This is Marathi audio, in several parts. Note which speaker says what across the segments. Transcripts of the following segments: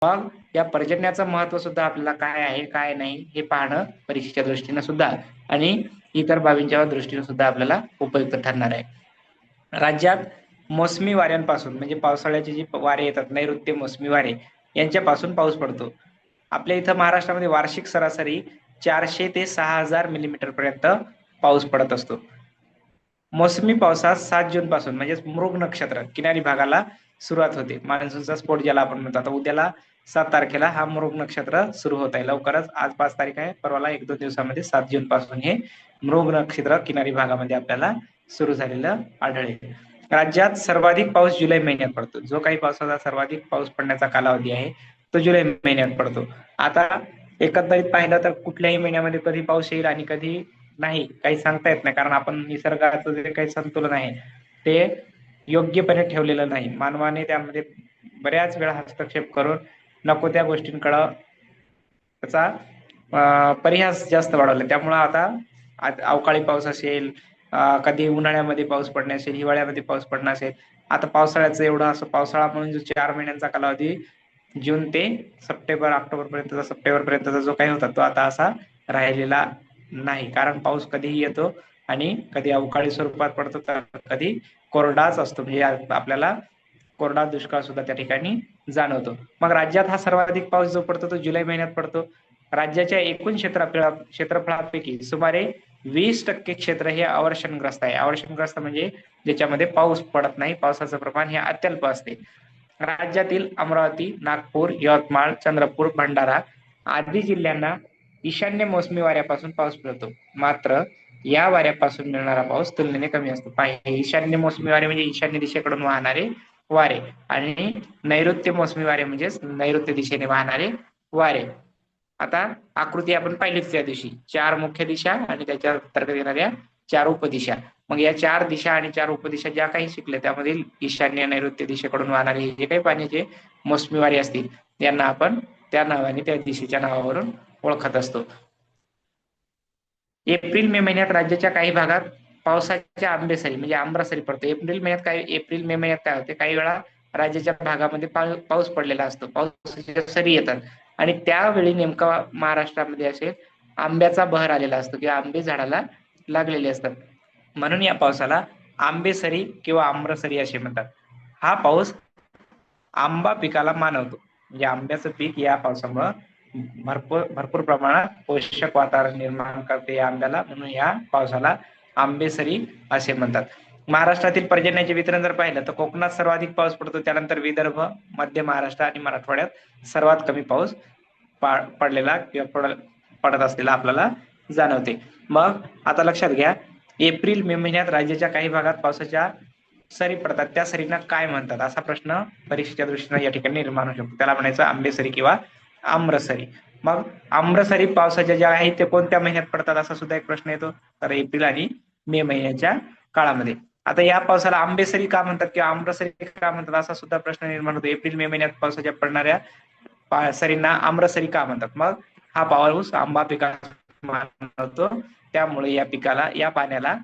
Speaker 1: मग या पर्जन्याचं महत्व सुद्धा आपल्याला काय आहे काय नाही हे पाहणं परीक्षेच्या दृष्टीने सुद्धा आणि इतर बाबींच्या दृष्टीने सुद्धा आपल्याला उपयुक्त ठरणार आहे. राज्यात मोसमी वाऱ्यांपासून म्हणजे पावसाळ्याचे जे वारे येतात, नैऋत्य मोसमी वारे यांच्यापासून पाऊस पडतो. आपल्या इथं महाराष्ट्रामध्ये वार्षिक सरासरी 400 ते 6000 मिलीमीटर पर्यंत पाऊस पडत असतो. मोसमी पावसात 7 जून पासून म्हणजे मृग नक्षत्र किनारी भागाला सुरुवात होते. मान्सूनचा स्फोट ज्याला आपण म्हणतो. आता उद्याला 7 तारखेला हा मृग नक्षत्र सुरू होत आहे. लवकरच आज 5 तारीख आहे, परवाला 1-2 दिवसामध्ये 7 जून पासून हे मृग नक्षत्र किनारी भागामध्ये आपल्याला सुरू झालेलं आढळेल. राज्यात सर्वाधिक पाऊस जुलै महिन्यात पडतो. जो काही पावसाचा सर्वाधिक पाऊस पडण्याचा कालावधी आहे तो जुलै महिन्यात पडतो. आता एकंदरीत पाहिलं तर कुठल्याही महिन्यामध्ये कधी पाऊस येईल आणि कधी नाही काही सांगता येत नाही, कारण आपण निसर्गाचं जे काही संतुलन आहे ते योग्यपणे ठेवलेलं नाही. मानवाने त्यामध्ये बऱ्याच वेळा हस्तक्षेप करून नको त्या गोष्टींकडे त्याचा परिहास जास्त वाढवला. त्यामुळं आता अवकाळी पाऊस असेल, कधी उन्हाळ्यामध्ये पाऊस पडणे असेल, हिवाळ्यामध्ये पाऊस पडणं असेल. आता पावसाळ्याचं एवढं असं पावसाळा म्हणून जो 4 महिन्यांचा कालावधी जून ते सप्टेंबर ऑक्टोबर पर्यंतचा सप्टेंबर पर्यंतचा जो काही होता तो आता असा राहिलेला नाही, कारण पाऊस कधीही येतो आणि कधी अवकाळी स्वरूपात पडतो तर कधी कोरडाच असतो. म्हणजे आपल्याला कोरडा दुष्काळ सुद्धा त्या ठिकाणी जाणवतो. मग राज्यात हा सर्वाधिक पाऊस जो पडतो तो जुलै महिन्यात पडतो. राज्याच्या एकूण क्षेत्रफळापैकी सुमारे 20% क्षेत्र हे अवर्षणग्रस्त आहे. अवर्षणग्रस्त म्हणजे ज्याच्यामध्ये पाऊस पडत नाही, पावसाचं प्रमाण हे अत्यल्प असते. राज्यातील अमरावती, नागपूर, यवतमाळ, चंद्रपूर, भंडारा आदी जिल्ह्यांना ईशान्य मोसमी वाऱ्यापासून पाऊस मिळतो. मात्र या वाऱ्यापासून मिळणारा पाऊस तुलनेने कमी असतो. ईशान्य मोसमी वारे म्हणजे ईशान्य दिशेकडून वाहणारे वारे आणि नैऋत्य मोसमी वारे म्हणजेच नैऋत्य दिशेने वाहणारे वारे. आता आकृती आपण पाहिलीच त्या दिवशी, 4 मुख्य दिशा आणि त्याच्या अंतर्गत येणाऱ्या 4 उपदिशा. मग या 4 दिशा आणि 4 उपदिशा ज्या काही शिकल्या त्यामधील ईशान्य नैऋत्य दिशेकडून वाहणारे जे काही पाण्याचे मोसमी वारे असतील यांना आपण त्या नावाने त्या दिशेच्या नावावरून ओळखत असतो. एप्रिल मे महिन्यात राज्याच्या काही भागात पावसाच्या आंबेसरी म्हणजे आम्रसरी पडतो. एप्रिल मे महिन्यात काय होते, काही वेळा राज्याच्या भागामध्ये पाऊस पडलेला असतो, पावसाच्या सरी येतात आणि त्यावेळी नेमका महाराष्ट्रामध्ये असे आंब्याचा बहर आलेला असतो किंवा आंबे झाडाला लागलेले असतात. म्हणून या पावसाला आंबेसरी किंवा आम्रसरी असे म्हणतात. हा पाऊस आंबा पिकाला मानवतो. म्हणजे आंब्याचं पीक या पावसामुळे भरपूर प्रमाणात पोषक वातावरण निर्माण करते या आंब्याला, म्हणून या पावसाला आंबेसरी असे म्हणतात. महाराष्ट्रातील पर्जन्याचे वितरण जर पाहिलं तर कोकणात सर्वाधिक पाऊस पडतो, त्यानंतर विदर्भ, मध्य महाराष्ट्र आणि मराठवाड्यात सर्वात कमी पाऊस पडलेला किंवा पडत असलेला आपल्याला जाणवते. मग आता लक्षात घ्या, एप्रिल मे महिन्यात राज्याच्या काही भागात पावसाच्या सरी पडतात, त्या सरींना काय म्हणतात असा प्रश्न परीक्षेच्या दृष्टीने या ठिकाणी निर्माण होऊ शकतो. त्याला म्हणायचं आंबेसरी किंवा आम्रसरी. मग आम्रसरी पावसाच्या ज्या आहेत ते कोणत्या महिन्यात पडतात असा सुद्धा एक प्रश्न येतो, तर एप्रिल आणि मे महिन्याच्या काळामध्ये. आता या पावसाला आंबेसरी का म्हणतात किंवा आम्रसरी का म्हणतात असा सुद्धा प्रश्न निर्माण होतो. एप्रिल मे महिन्यात पावसाच्या पडणाऱ्या सरींना आम्रसरी का म्हणतात? मग हा पाऊस आंबा पिकाला मानवतो, त्यामुळे या पिकाला या पाण्याला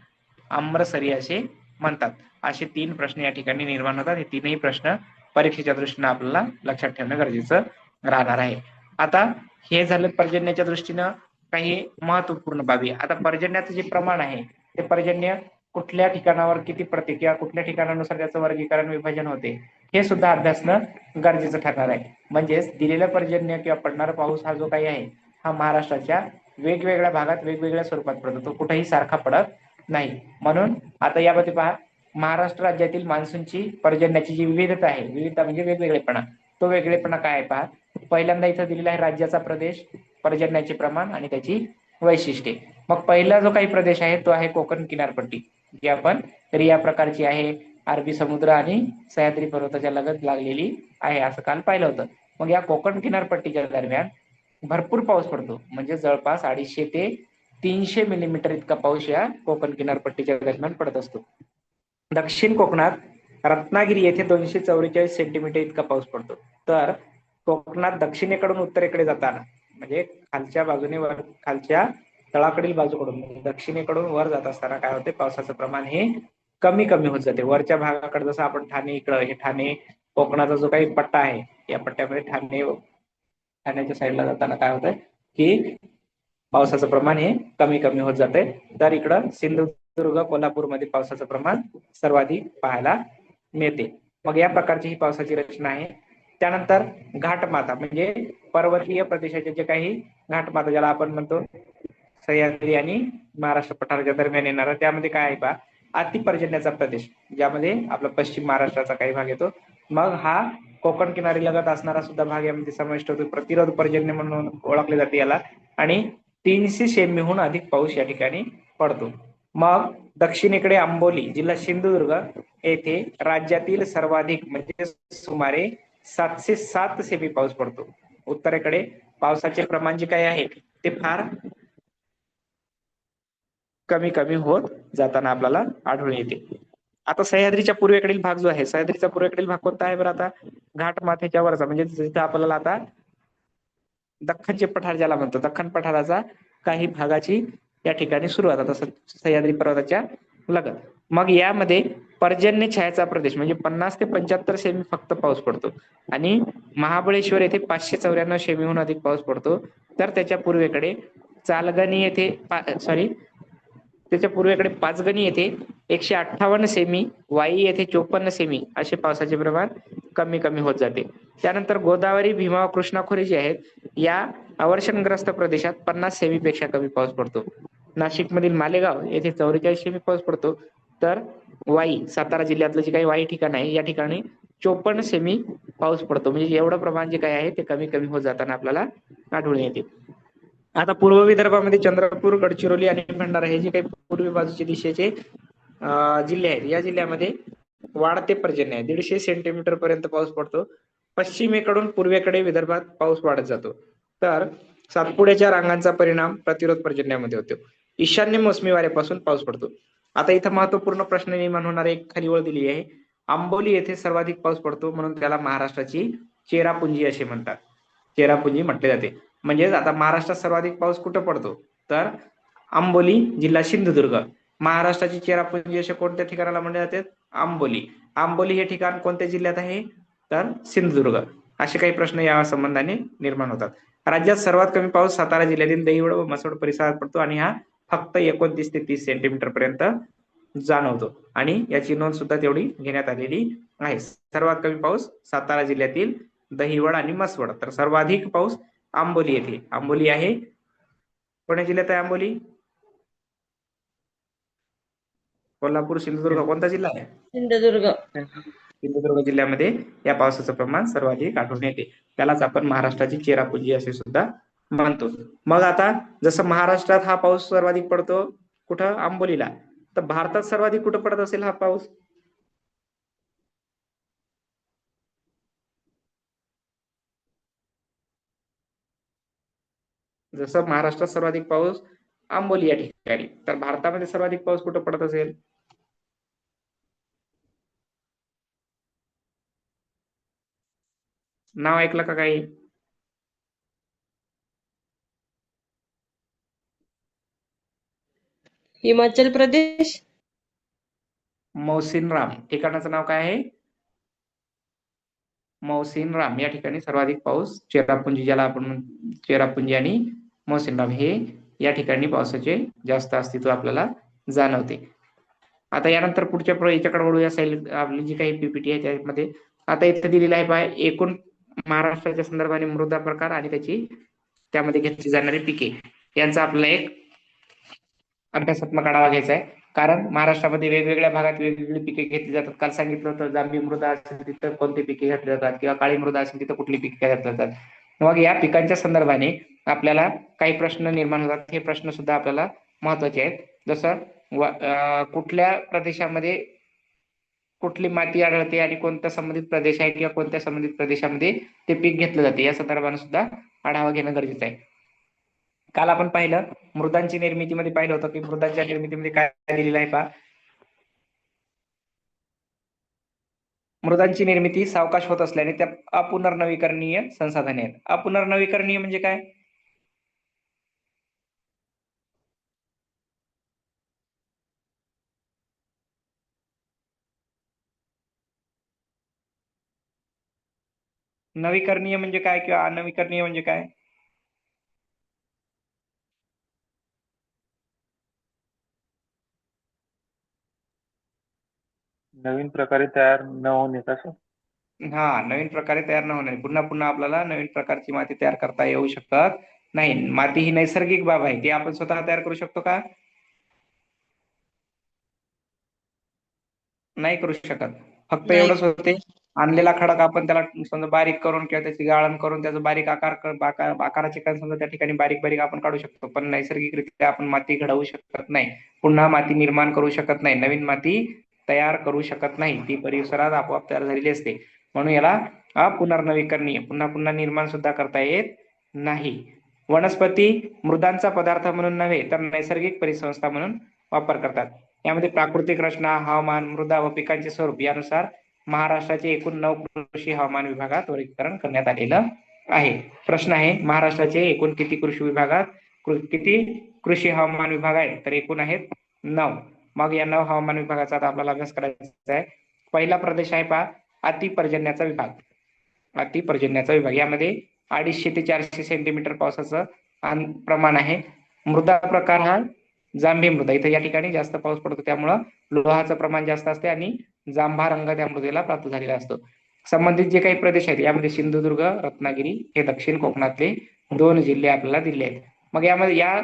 Speaker 1: आम्रसरी असे म्हणतात. असे 3 प्रश्न या ठिकाणी निर्माण होतात. हे 3ही प्रश्न परीक्षेच्या दृष्टीने आपल्याला लक्षात ठेवणं गरजेचं राहणार आहे. आता हे झालं पर्जन्याच्या दृष्टीनं काही महत्वपूर्ण बाबी. आता पर्जन्याचं जे प्रमाण आहे ते पर्जन्य कुठल्या ठिकाणावर किती पडते किंवा कुठल्या ठिकाणानुसार त्याचं वर्गीकरण विभाजन होते हे सुद्धा अभ्यासणं गरजेचं ठरणार आहे. म्हणजेच दिलेलं पर्जन्य किंवा पडणारा पाऊस हा जो काही आहे हा महाराष्ट्राच्या वेगवेगळ्या भागात वेगवेगळ्या स्वरूपात पडतो, तो कुठेही सारखा पडत नाही. म्हणून आता यामध्ये पहा, महाराष्ट्र राज्यातील मान्सूनची पर्जन्याची जी विविधता आहे, विविधता म्हणजे वेगवेगळेपणा, तो वेगळेपणा काय आहे पहा. पहिल्यांदा इथं दिलेला आहे राज्याचा प्रदेश, पर्जन्याचे प्रमाण आणि त्याची वैशिष्ट्ये. मग पहिला जो काही प्रदेश आहे तो आहे कोकण किनारपट्टी, जी आपण रिया प्रकारची आहे, अरबी समुद्र आणि सह्याद्री पर्वताच्या लगत लागलेली आहे असं काल पाहिलं होतं. मग या कोकण किनारपट्टीच्या दरम्यान भरपूर पाऊस पडतो, म्हणजे जवळपास 250 ते 300 मिलीमीटर इतका पाऊस या कोकण किनारपट्टीच्या दरम्यान पडत असतो. दक्षिण कोकणात रत्नागिरी येथे 244 सेंटीमीटर इतका पाऊस पडतो. तर कोकणात दक्षिणेकडून उत्तरेकडे जाताना म्हणजे खालच्या बाजूने खालच्या तळाकडील बाजूकडून दक्षिणेकडून वर जात असताना काय होते, पावसाचं प्रमाण हे कमी कमी होत जाते. वरच्या भागाकडे जसं आपण ठाणे, इकडं हे ठाणे कोकणाचा जो काही पट्टा आहे या पट्ट्यामध्ये ठाण्याच्या साईडला जाताना काय होतंय की पावसाचं प्रमाण हे कमी कमी होत जाते. तर इकडं सिंधुदुर्ग कोल्हापूरमध्ये पावसाचं प्रमाण सर्वाधिक पाहायला मिळते. मग या प्रकारची ही पावसाची रचना आहे. त्यानंतर घाटमाथा म्हणजे पर्वतीय प्रदेशाचे जे काही घाटमाथा ज्याला आपण म्हणतो सह्याद्री आणि महाराष्ट्र पठाराच्या दरम्यान येणारा, त्यामध्ये काय आहे पहा, अतिपर्जन्याचा प्रदेश ज्यामध्ये आपला पश्चिम महाराष्ट्राचा काही भाग येतो. मग हा कोकण किनारी लगत असणारा सुद्धा भाग यामध्ये समाविष्ट होतो. प्रतिरोध पर्जन्य म्हणून ओळखले जाते याला. आणि 300 सेंमीहून अधिक पाऊस या ठिकाणी पडतो. मग दक्षिणेकडे आंबोली जिल्हा सिंधुदुर्ग येथे राज्यातील सर्वाधिक म्हणजे सुमारे 707 सेमी पाऊस पडतो. उत्तरेकडे पावसाचे प्रमाण जे काही आहे ते फार कमी कमी होत जाताना आपल्याला आढळून येते. आता सह्याद्रीच्या पूर्वेकडील भाग जो आहे, सह्याद्रीचा पूर्वेकडील भाग कोणता आहे बरं? आता घाटमाथ्याच्या वरचा म्हणजे जिथे आपल्याला आता दख्खनचे पठार ज्याला म्हणतो, दख्खन पठाराचा काही भागाची या ठिकाणी सुरुवात आता सह्याद्री पर्वताच्या लगत. मग यामध्ये पर्जन्य छायाचा प्रदेश म्हणजे 50 ते 75 सेमी फक्त पाऊस पडतो. आणि महाबळेश्वर येथे 594 सेमीहून अधिक पाऊस पडतो. तर त्याच्या पूर्वेकडे चालगणी येथे त्याच्या पूर्वेकडे पाचगणी येथे 158 सेमी, वाई येथे 54 सेमी असे पावसाचे प्रमाण कमी कमी होत जाते. त्यानंतर गोदावरी, भीमा व कृष्णा खोरे जे आहेत या अवर्षणग्रस्त प्रदेशात 50 सेमी पेक्षा कमी पाऊस पडतो. नाशिक मधील मालेगाव येथे 44 सेमी पाऊस पडतो. तर वाई, सातारा जिल्ह्यातलं जे काही वाई ठिकाण आहे या ठिकाणी 54 सेमी पाऊस पडतो. म्हणजे एवढं प्रमाण जे काही आहे ते कमी कमी होत जाताना आपल्याला आढळून येते. आता पूर्व विदर्भामध्ये चंद्रपूर, गडचिरोली आणि भंडारा हे जे काही पूर्वी बाजूचे दिशेचे जिल्हे आहेत, या जिल्ह्यामध्ये वाढते पर्जन्य आहे. 150 सेंटीमीटर पर्यंत पाऊस पडतो. पश्चिमेकडून पूर्वेकडे विदर्भात पाऊस वाढत जातो. तर सातपुड्याच्या रांगांचा परिणाम प्रतिरोध पर्जन्यामध्ये होतो. ईशान्य मोसमी वाऱ्यापासून पाऊस पडतो. आता इथं महत्वपूर्ण प्रश्न निर्माण होणारे एक खाली ओळ दिली आहे. आंबोली येथे सर्वाधिक पाऊस पडतो म्हणून त्याला महाराष्ट्राची चेरापुंजी असे म्हणतात. चेरापुंजी म्हटले जाते. म्हणजेच आता महाराष्ट्रात सर्वाधिक पाऊस कुठं पडतो? तर आंबोली जिल्हा सिंधुदुर्ग. महाराष्ट्राची चेरापुंजी अशा कोणत्या ठिकाणाला म्हणले जाते? आंबोली. आंबोली हे ठिकाण कोणत्या जिल्ह्यात आहे? तर सिंधुदुर्ग. असे काही प्रश्न या संबंधाने निर्माण होतात. राज्यात सर्वात कमी पाऊस सातारा जिल्ह्यातील दहिवड व म्हसवड परिसरात पडतो आणि हा फक्त 29 ते 30 सेंटीमीटर पर्यंत जाणवतो. आणि याची नोंद सुद्धा तेवढी घेण्यात आलेली आहे. सर्वात कमी पाऊस सातारा जिल्ह्यातील दहिवड आणि म्हसवड. तर सर्वाधिक पाऊस आंबोली येथे. आंबोली आहे कोणत्या जिल्ह्यात आहे आंबोली? कोल्हापूर, सिंधुदुर्ग कोणता जिल्हा आहे?
Speaker 2: सिंधुदुर्ग.
Speaker 1: सिंधुदुर्ग जिल्ह्यामध्ये या पावसाचं प्रमाण सर्वाधिक आढळून येते. त्यालाच आपण महाराष्ट्राची चेरापुंजी असे सुद्धा म्हणतो. मग आता जसं महाराष्ट्रात हा पाऊस सर्वाधिक पडतो कुठं? आंबोलीला. तर भारतात सर्वाधिक कुठं पडत असेल हा पाऊस? जसं महाराष्ट्रात सर्वाधिक पाऊस आंबोली या ठिकाणी, तर भारतामध्ये सर्वाधिक पाऊस कुठं पडत असेल? नाव ऐकलं का काही?
Speaker 2: हिमाचल प्रदेश.
Speaker 1: मौसिनराम ठिकाणाचं नाव काय आहे? मौसिनराम या ठिकाणी सर्वाधिक पाऊस चेरापुंजी ज्याला आपण चेरापुंजी आणि मौसिनराम हे या ठिकाणी पावसाचे जास्त अस्तित्व आपल्याला जाणवते. आता यानंतर पुढच्या याच्याकडे वळू. या साईल आपली जी काही पीपीटी आहे त्यामध्ये आता इथे दिलेलं आहे पहा, एकूण महाराष्ट्राच्या संदर्भाने मृदा प्रकार आणि त्यामध्ये घेतली जाणारी पिके यांचा आपल्याला एक अभ्यासात्मक आढावा घ्यायचा आहे. कारण महाराष्ट्रामध्ये वेगवेगळ्या भागात वेगवेगळी पिके घेतली जातात. काल सांगितलं होतं जांभी मृदा असेल तिथं कोणती पिके घेतली जातात किंवा काळी मृदा असेल तिथं कुठली पिके घेतली जातात. मग या पिकांच्या संदर्भाने आपल्याला काही प्रश्न निर्माण होतात. हे प्रश्न सुद्धा आपल्याला महत्वाचे आहेत. जसं कुठल्या प्रदेशामध्ये कुठली माती आढळते आणि कोणता संबंधित प्रदेश आहे किंवा कोणत्या संबंधित प्रदेशामध्ये ते पीक घेतलं जाते या संदर्भाने सुद्धा आढावा घेणं गरजेचं आहे. काल आपण पाहिलं मृदांची निर्मितीमध्ये पाहिलं होतं की मृदांच्या निर्मितीमध्ये काय दिलेलं आहे पहा, मृदांची निर्मिती सावकाश होत असल्याने त्या अपुनर्नवीकरणीय संसाधने आहेत. अपुनर्नवीकरणीय म्हणजे काय? नवीकरणीय म्हणजे काय किंवा अनवीकरणीय म्हणजे काय?
Speaker 3: नवीन प्रकारे तयार न होणे का सर?
Speaker 1: हा, नवीन प्रकारे तयार न होणे. पुन्हा पुन्हा आपल्याला नवीन प्रकारची माती तयार करता येऊ शकत नाही. माती ही नैसर्गिक बाब आहे, ती आपण स्वतः तयार करू शकतो का? नाही करू शकत. फक्त
Speaker 2: नाही.
Speaker 1: एवढंच होते, आणलेला खडक आपण त्याला समजा बारीक करून किंवा त्याची गाळण करून त्याचा बारीक आकाराचे कण समजा त्या ठिकाणी बारीक बारीक आपण काढू शकतो, पण नैसर्गिकरित्या आपण माती घडवू शकत नाही. पुन्हा माती निर्माण करू शकत नाही, नवीन माती तयार करू शकत नाही. ती परिसरात आपोआप तयार झालेली असते. म्हणून याला अपुनर्नवीकरणीय, पुन्हा पुन्हा निर्माण सुद्धा करता येत नाही. वनस्पती मृदांचा पदार्थ म्हणून नव्हे तर नैसर्गिक परिसंस्था म्हणून वापर करतात. यामध्ये प्राकृतिक रचना, हवामान, मृदा व पिकांचे स्वरूप यानुसार महाराष्ट्राचे एकूण 9 कृषी हवामान विभागात वर्गीकरण करण्यात आलेलं आहे. प्रश्न आहे, महाराष्ट्राचे एकूण किती कृषी विभागात किती कृषी हवामान विभाग आहेत? तर एकूण आहेत 9. मग या 9 हवामान विभागाचा आता आपल्याला अभ्यास करायचा आहे. पहिला प्रदेश आहे पहा, अतिपर्जन्याचा विभाग. अतिपर्जन्याचा विभाग यामध्ये 250 ते 400 सेंटीमीटर पावसाचं प्रमाण आहे. मृदा प्रकार हा जांभी मृदा, इथे या ठिकाणी जास्त पाऊस पडतो त्यामुळं लोहाचं प्रमाण जास्त असते आणि जांभा रंग त्या मृदेला प्राप्त झालेला असतो. संबंधित जे काही प्रदेश आहेत यामध्ये सिंधुदुर्ग, रत्नागिरी हे दक्षिण कोकणातले 2 जिल्हे आपल्याला दिले आहेत. मग यामध्ये या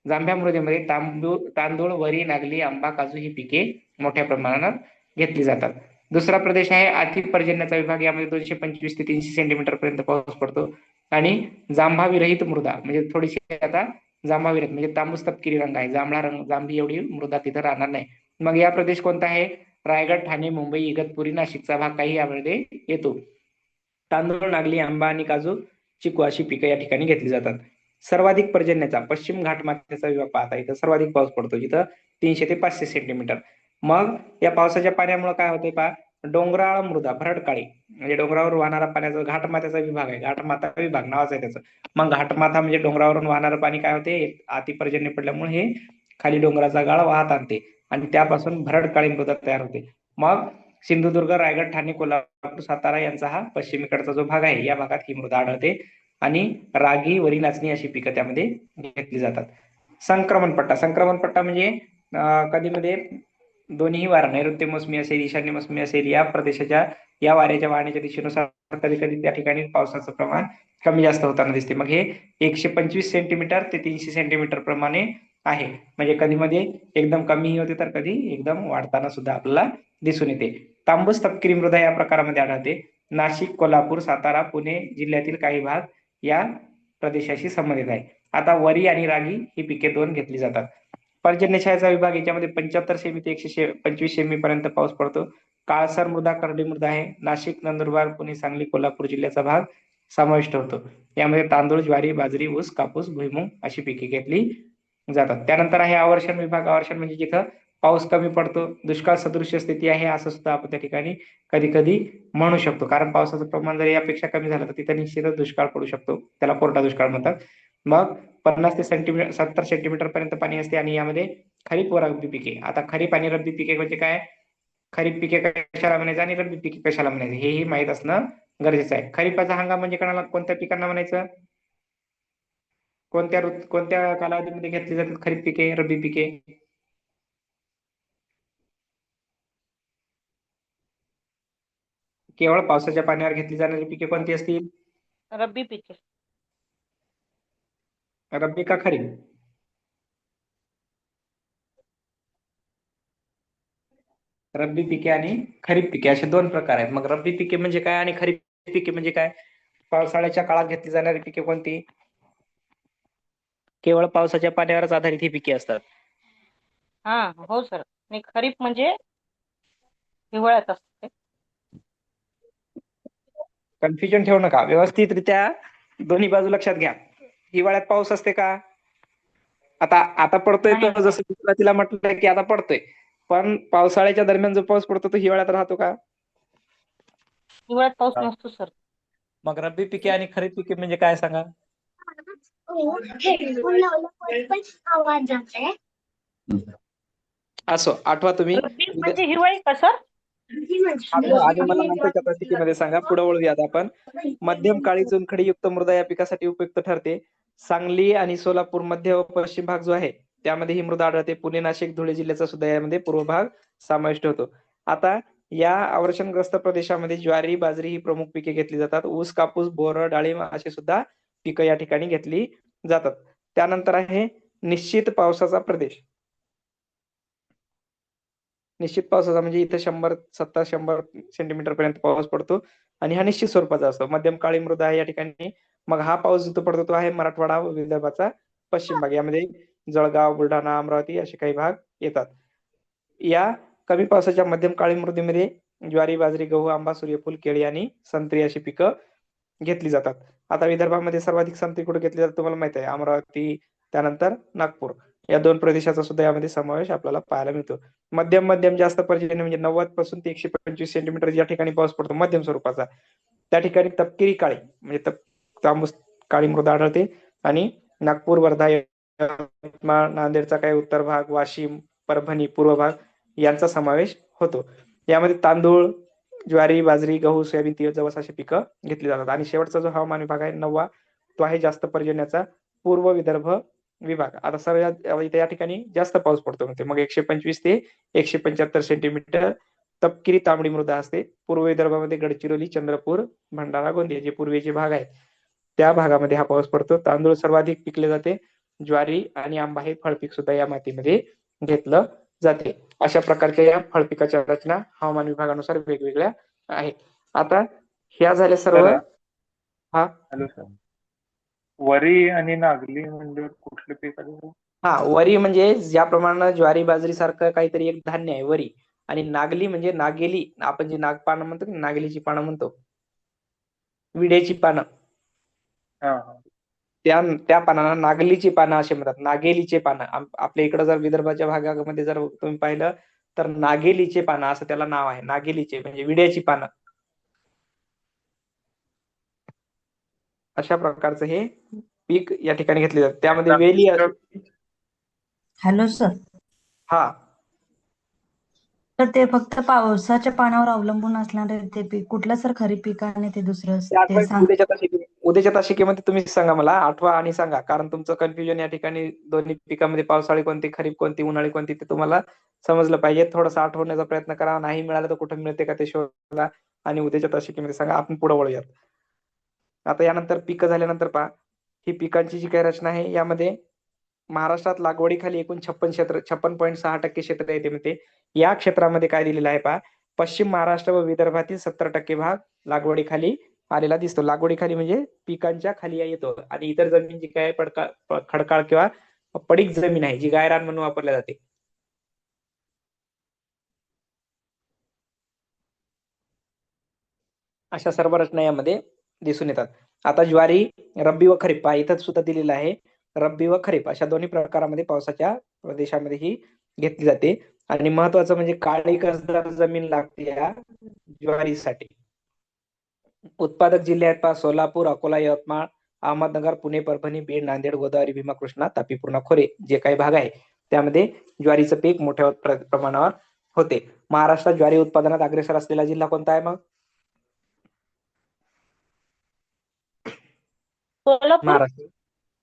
Speaker 1: जांभ्या मृदेमध्ये तांदूळ, वरी, नागली, आंबा, काजू ही पिके मोठ्या प्रमाणात घेतली जातात. दुसरा प्रदेश आहे अतिपर्जन्याचा विभाग. यामध्ये 225 ते 300 सेंटीमीटर पर्यंत पाऊस पडतो आणि जांभा विरहित मृदा, म्हणजे थोडीशी आता जांभा विरहित म्हणजे तांबूस तपकिरी रंग आहे, जांभळा रंग, जांभी एवढी मृदा तिथं राहणार नाही. मग या प्रदेश कोणता आहे? रायगड, ठाणे, मुंबई, इगतपुरी, नाशिकचा भाग काही यामध्ये येतो. तांदूळ, नागली, आंबा आणि काजू, चिकू अशी पिकं या ठिकाणी घेतली जातात. सर्वाधिक पर्जन्याचा पश्चिम घाटमाथ्याचा विभाग पाहता, इथं सर्वाधिक पाऊस पडतो, इथं 300 ते 500 सेंटीमीटर. मग या पावसाच्या पाण्यामुळे काय होते पहा, डोंगराळ मृदा भरड काळी, म्हणजे डोंगरावर वाहणारा पाण्याचा घाटमाथ्याचा विभाग आहे, घाटमाथा विभाग नावाचा आहे त्याचं. मग घाटमाथा म्हणजे डोंगरावरून वाहणारं पाणी काय होते, अतिपर्जन्य पडल्यामुळे हे खाली डोंगराचा गाळ वाहत आणते आणि त्यापासून भरड काळी मृदा तयार होते. मग सिंधुदुर्ग, रायगड, ठाणे, कोल्हापूर, सातारा यांचा हा पश्चिमेकडचा जो भाग आहे, या भागात ही मृदा आढळते आणि रागी, वरी, नाचणी अशी पिकं त्यामध्ये घेतली जातात. संक्रमण पट्टा म्हणजे कधीमध्ये दोन्ही वारा, नैऋत्य मोसमी असेल, ईशान्य मोसमी असेल, या प्रदेशाच्या या वाऱ्याच्या वाहण्याच्या दिशेनुसार कधी कधी त्या ठिकाणी पावसाचं प्रमाण कमी जास्त होताना दिसते. मग हे 125 सेंटीमीटर ते 300 सेंटीमीटर प्रमाणे आहे. म्हणजे कधी मध्ये एकदम कमी होते तर कधी एकदम वाढताना सुद्धा आपल्याला दिसून येते. तांबूस तपकिरी मृदा या प्रकारामध्ये आढळते. नाशिक, कोल्हापूर, सातारा, पुणे जिल्ह्यातील काही भाग या प्रदेशाशी संबंधित आहे. आता वरी आणि रागी ही पिके 2 घेतली जातात. पर्जन्यछायाचा विभाग, याच्यामध्ये 75 सेमी ते 125 सेमी पर्यंत पाऊस पडतो. काळसर मृदा, करडी मृदा आहे. नाशिक, नंदुरबार, पुणे, सांगली, कोल्हापूर जिल्ह्याचा भाग समाविष्ट होतो. यामध्ये तांदूळ, ज्वारी, बाजरी, ऊस, कापूस, भुईमूग अशी पिके घेतली जातात. त्यानंतर आहे आवर्षण विभाग. आवर्षण म्हणजे जिथं पाऊस कमी पडतो, दुष्काळ सदृश स्थिती आहे असं सुद्धा आपण त्या ठिकाणी कधी कधी म्हणू शकतो. कारण पावसाचं प्रमाण जर यापेक्षा कमी झालं तर तिथे निश्चितच दुष्काळ पडू शकतो, त्याला कोरडा दुष्काळ म्हणतात. मग 50 ते 70 सेंटीमीटर पर्यंत पाणी असते आणि यामध्ये खरीप व रब्बी पिके. आता खरीप आणि रब्बी पिके म्हणजे काय, खरीप पिके कशाला म्हणायचं आणि रब्बी पिके कशाला म्हणायचं हेही माहित असणं गरजेचं आहे. खरीपाचा हंगाम म्हणजे कोणत्या पिकांना म्हणायचं, कोणत्या कालावधीमध्ये घेतली जातात खरीप पिके, रब्बी पिके? केवळ पावसाच्या पाण्यावर घेतली जाणारी पिके कोणती असतील?
Speaker 2: रब्बी पिके.
Speaker 1: रब्बी का खरीप? रब्बी पिके आणि खरीप पिके असे 2 प्रकार आहेत. मग रब्बी पिके म्हणजे काय आणि खरीप पिके म्हणजे काय? पावसाळ्याच्या काळात घेतली जाणारी पिके कोणती? केवळ पावसाच्या पाण्यावरच आधारित ही पिके असतात.
Speaker 2: हा हो सर. आणि खरीप म्हणजे हिवाळ्यात असते.
Speaker 1: कन्फ्युजन ठेवू नका, व्यवस्थितरित्या दोन्ही बाजू लक्षात घ्या. हिवाळ्यात पाऊस असते का? आता आता पडतोय
Speaker 2: नाही
Speaker 1: तर जसं तिला म्हटलं की आता पडतोय, पण पावसाळ्याच्या दरम्यान जो पाऊस पडतो तो हिवाळ्यात राहतो का?
Speaker 2: हिवाळ्यात पाऊस नसतो सर.
Speaker 1: मग रब्बी पिके आणि खरीप पिके म्हणजे काय सांगा? असो, आठवा तुम्ही.
Speaker 2: रब्बी म्हणजे हिवाळी का सर?
Speaker 4: आधी मला नंतरच्या परिस्थितीमध्ये सांगा. पुढे वळूयात आपण. मध्यम काळी चुनखडीयुक्त मृदा या पिकासाठी उपयुक्त ठरते. सांगली आणि सोलापूर मध्य व पश्चिम भाग जो आहे त्यामध्ये ही मृदा आढळते. पुणे, नाशिक, धुळे जिल्ह्याचा सुद्धा यामध्ये पूर्व भाग समाविष्ट होतो. आता या अवर्षणग्रस्त प्रदेशामध्ये ज्वारी, बाजरी ही प्रमुख पिके घेतली जातात. ऊस, कापूस, बोर, डाळिंब अशी सुद्धा पिकं या ठिकाणी घेतली जातात. त्यानंतर आहे निश्चित पावसाचा प्रदेश. निश्चित पावसाचा म्हणजे इथे 100 सेंटीमीटर पर्यंत पाऊस पडतो आणि हा निश्चित स्वरूपाचा असतो. मध्यम काळी मृदा आहे या ठिकाणी. मग हा पाऊस जिथं पडतो तो आहे मराठवाडा व विदर्भाचा पश्चिम भाग. यामध्ये जळगाव, बुलढाणा, अमरावती असे काही भाग येतात. या कमी पावसाच्या मध्यम काळी मृदेमध्ये ज्वारी, बाजरी, गहू, आंबा, सूर्यफूल, केळी आणि संत्री अशी पिकं घेतली जातात. आता विदर्भामध्ये सर्वाधिक संत्री कुठे घेतली जातात तुम्हाला माहित आहे. अमरावती, त्यानंतर नागपूर या दोन प्रदेशाचा सुद्धा यामध्ये समावेश आपल्याला पाहायला मिळतो. मध्यम मध्यम जास्त पर्जन्य म्हणजे 90 पासून ते 125 सेंटीमीटर ज्या ठिकाणी पाऊस पडतो मध्यम स्वरूपाचा, त्या ठिकाणी तपकिरी काळी म्हणजे तांबूस काळी मृदा आढळते. आणि नागपूर, वर्धा, यवतमाळ, नांदेडचा काही उत्तर भाग, वाशिम, परभणी पूर्व भाग यांचा समावेश होतो. यामध्ये तांदूळ, ज्वारी, बाजरी, गहू, सोयाबीन, तीळ, जवस अशी पिकं घेतली जातात. आणि शेवटचा जो हवामान विभाग आहे 9वा, तो आहे जास्त पर्जन्याचा पूर्व विदर्भ विभाग. आता सर्व इथे या ठिकाणी जास्त पाऊस पडतो म्हणते. मग 125 ते 175 सेंटीमीटर तपकिरी तांबडी मृदा असते. पूर्व विदर्भामध्ये गडचिरोली, चंद्रपूर, भंडारा, गोंदिया जे पूर्वेचे भाग आहेत त्या भागामध्ये हा पाऊस पडतो. तांदूळ सर्वाधिक पिकले जाते. ज्वारी आणि आंबा हे फळपीक सुद्धा या मातीमध्ये घेतलं जाते. अशा प्रकारच्या या फळपिकाच्या रचना हवामान विभागानुसार वेगवेगळ्या आहेत. आता ह्या झाल्या सर्व.
Speaker 3: सर,
Speaker 4: हा
Speaker 3: हॅलो सर. वरी आणि नागली म्हणजे कुठले पीक आहे?
Speaker 4: हा वरी म्हणजे ज्या प्रमाणात ज्वारी, बाजरी सारखं काहीतरी एक धान्य आहे वरी. आणि नागली म्हणजे नागेली, आपण जे नागपानं म्हणतो की नागलीची पानं म्हणतो, विड्याची पानं,
Speaker 3: हा हा.
Speaker 4: त्या पानांना नागलीची पानं असे म्हणतात. नागेलीचे पानं आपल्या इकडे जर विदर्भाच्या भागामध्ये जर तुम्ही पाहिलं तर नागेलीचे पानं असं त्याला नाव आहे. नागेलीचे म्हणजे विड्याची पानं. अशा प्रकारचं हे पीक या ठिकाणी घेतले जाते. त्यामध्ये वेली
Speaker 5: हॅलो सर.
Speaker 4: हा
Speaker 5: तर ते फक्त पावसाच्या पाण्यावर अवलंबून असणारे ते पीक कुठलं सर खरीप पीक आणि ते दुसरं ते सांग.
Speaker 4: उद्याच्या तासिकेमध्ये तुम्ही सांगा मला, आठवा आणि सांगा. कारण तुमचं कन्फ्युजन या ठिकाणी दोन्ही पिकामध्ये पावसाळी कोणती, खरीप कोणती, उन्हाळी कोणती ते तुम्हाला समजलं पाहिजे. थोडंसं आठवण्याचा प्रयत्न करा. नाही मिळालं तर कुठं मिळते का ते शोधा आणि उद्याच्या तासिकेमध्ये सांगा. आपण पुढे वळूयात. आता यानंतर पिकं झाल्यानंतर पहा, ही पिकांची जी काही रचना आहे यामध्ये महाराष्ट्रात लागवडीखाली एकूण 56.6% क्षेत्र येते म्हणते. या क्षेत्रामध्ये काय दिलेलं आहे पहा, पश्चिम महाराष्ट्र व विदर्भातील 70% भाग लागवडीखाली आलेला दिसतो. लागवडीखाली म्हणजे पिकांच्या खाली येतो. आणि इतर जमीन जी काय खडकाळ किंवा पडीक जमीन आहे जी गायरान म्हणून वापरल्या जाते. अशा सर्व रचना यामध्ये दिसून येतात. आता ज्वारी रब्बी व खरीप पहा, इथं सुद्धा दिलेलं आहे. रब्बी व खरीप अशा दोन्ही प्रकारामध्ये पावसाच्या प्रदेशामध्ये ही घेतली जाते. आणि महत्वाचं म्हणजे काळी कसदार जमीन लागते या ज्वारीसाठी. उत्पादक जिल्हे आहेत पहा, सोलापूर, अकोला, यवतमाळ, अहमदनगर, पुणे, परभणी, बीड, नांदेड, गोदावरी, भीमा, कृष्णा, तापी, पूर्णा, खोरे जे काही भाग आहे त्यामध्ये ज्वारीचं पीक मोठ्या प्रमाणावर होते. महाराष्ट्रात ज्वारी उत्पादनात अग्रेसर असलेला जिल्हा कोणता आहे मग? महाराष्ट्र.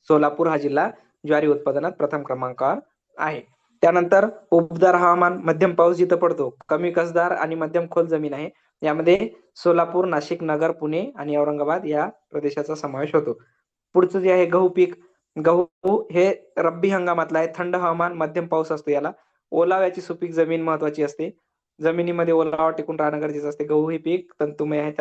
Speaker 4: सोलापूर हा जिल्हा ज्वारी उत्पादनात प्रथम क्रमांकावर आहे. त्यानंतर उबदार हवामान, मध्यम पाऊस जिथं पडतो, कमी कसदार आणि मध्यम खोल जमीन आहे. यामध्ये सोलापूर, नाशिक, नगर, पुणे आणि औरंगाबाद या प्रदेशाचा समावेश होतो. पुढचं जे आहे गहू पीक. गहू हे रब्बी हंगामातला आहे. थंड हवामान, मध्यम पाऊस असतो याला. ओलाव्याची सुपीक जमीन महत्वाची असते. जमिनीमध्ये ओलावा टिकून राहणं गरजेचं असते. गहू हे पीक तंतुमय आहे,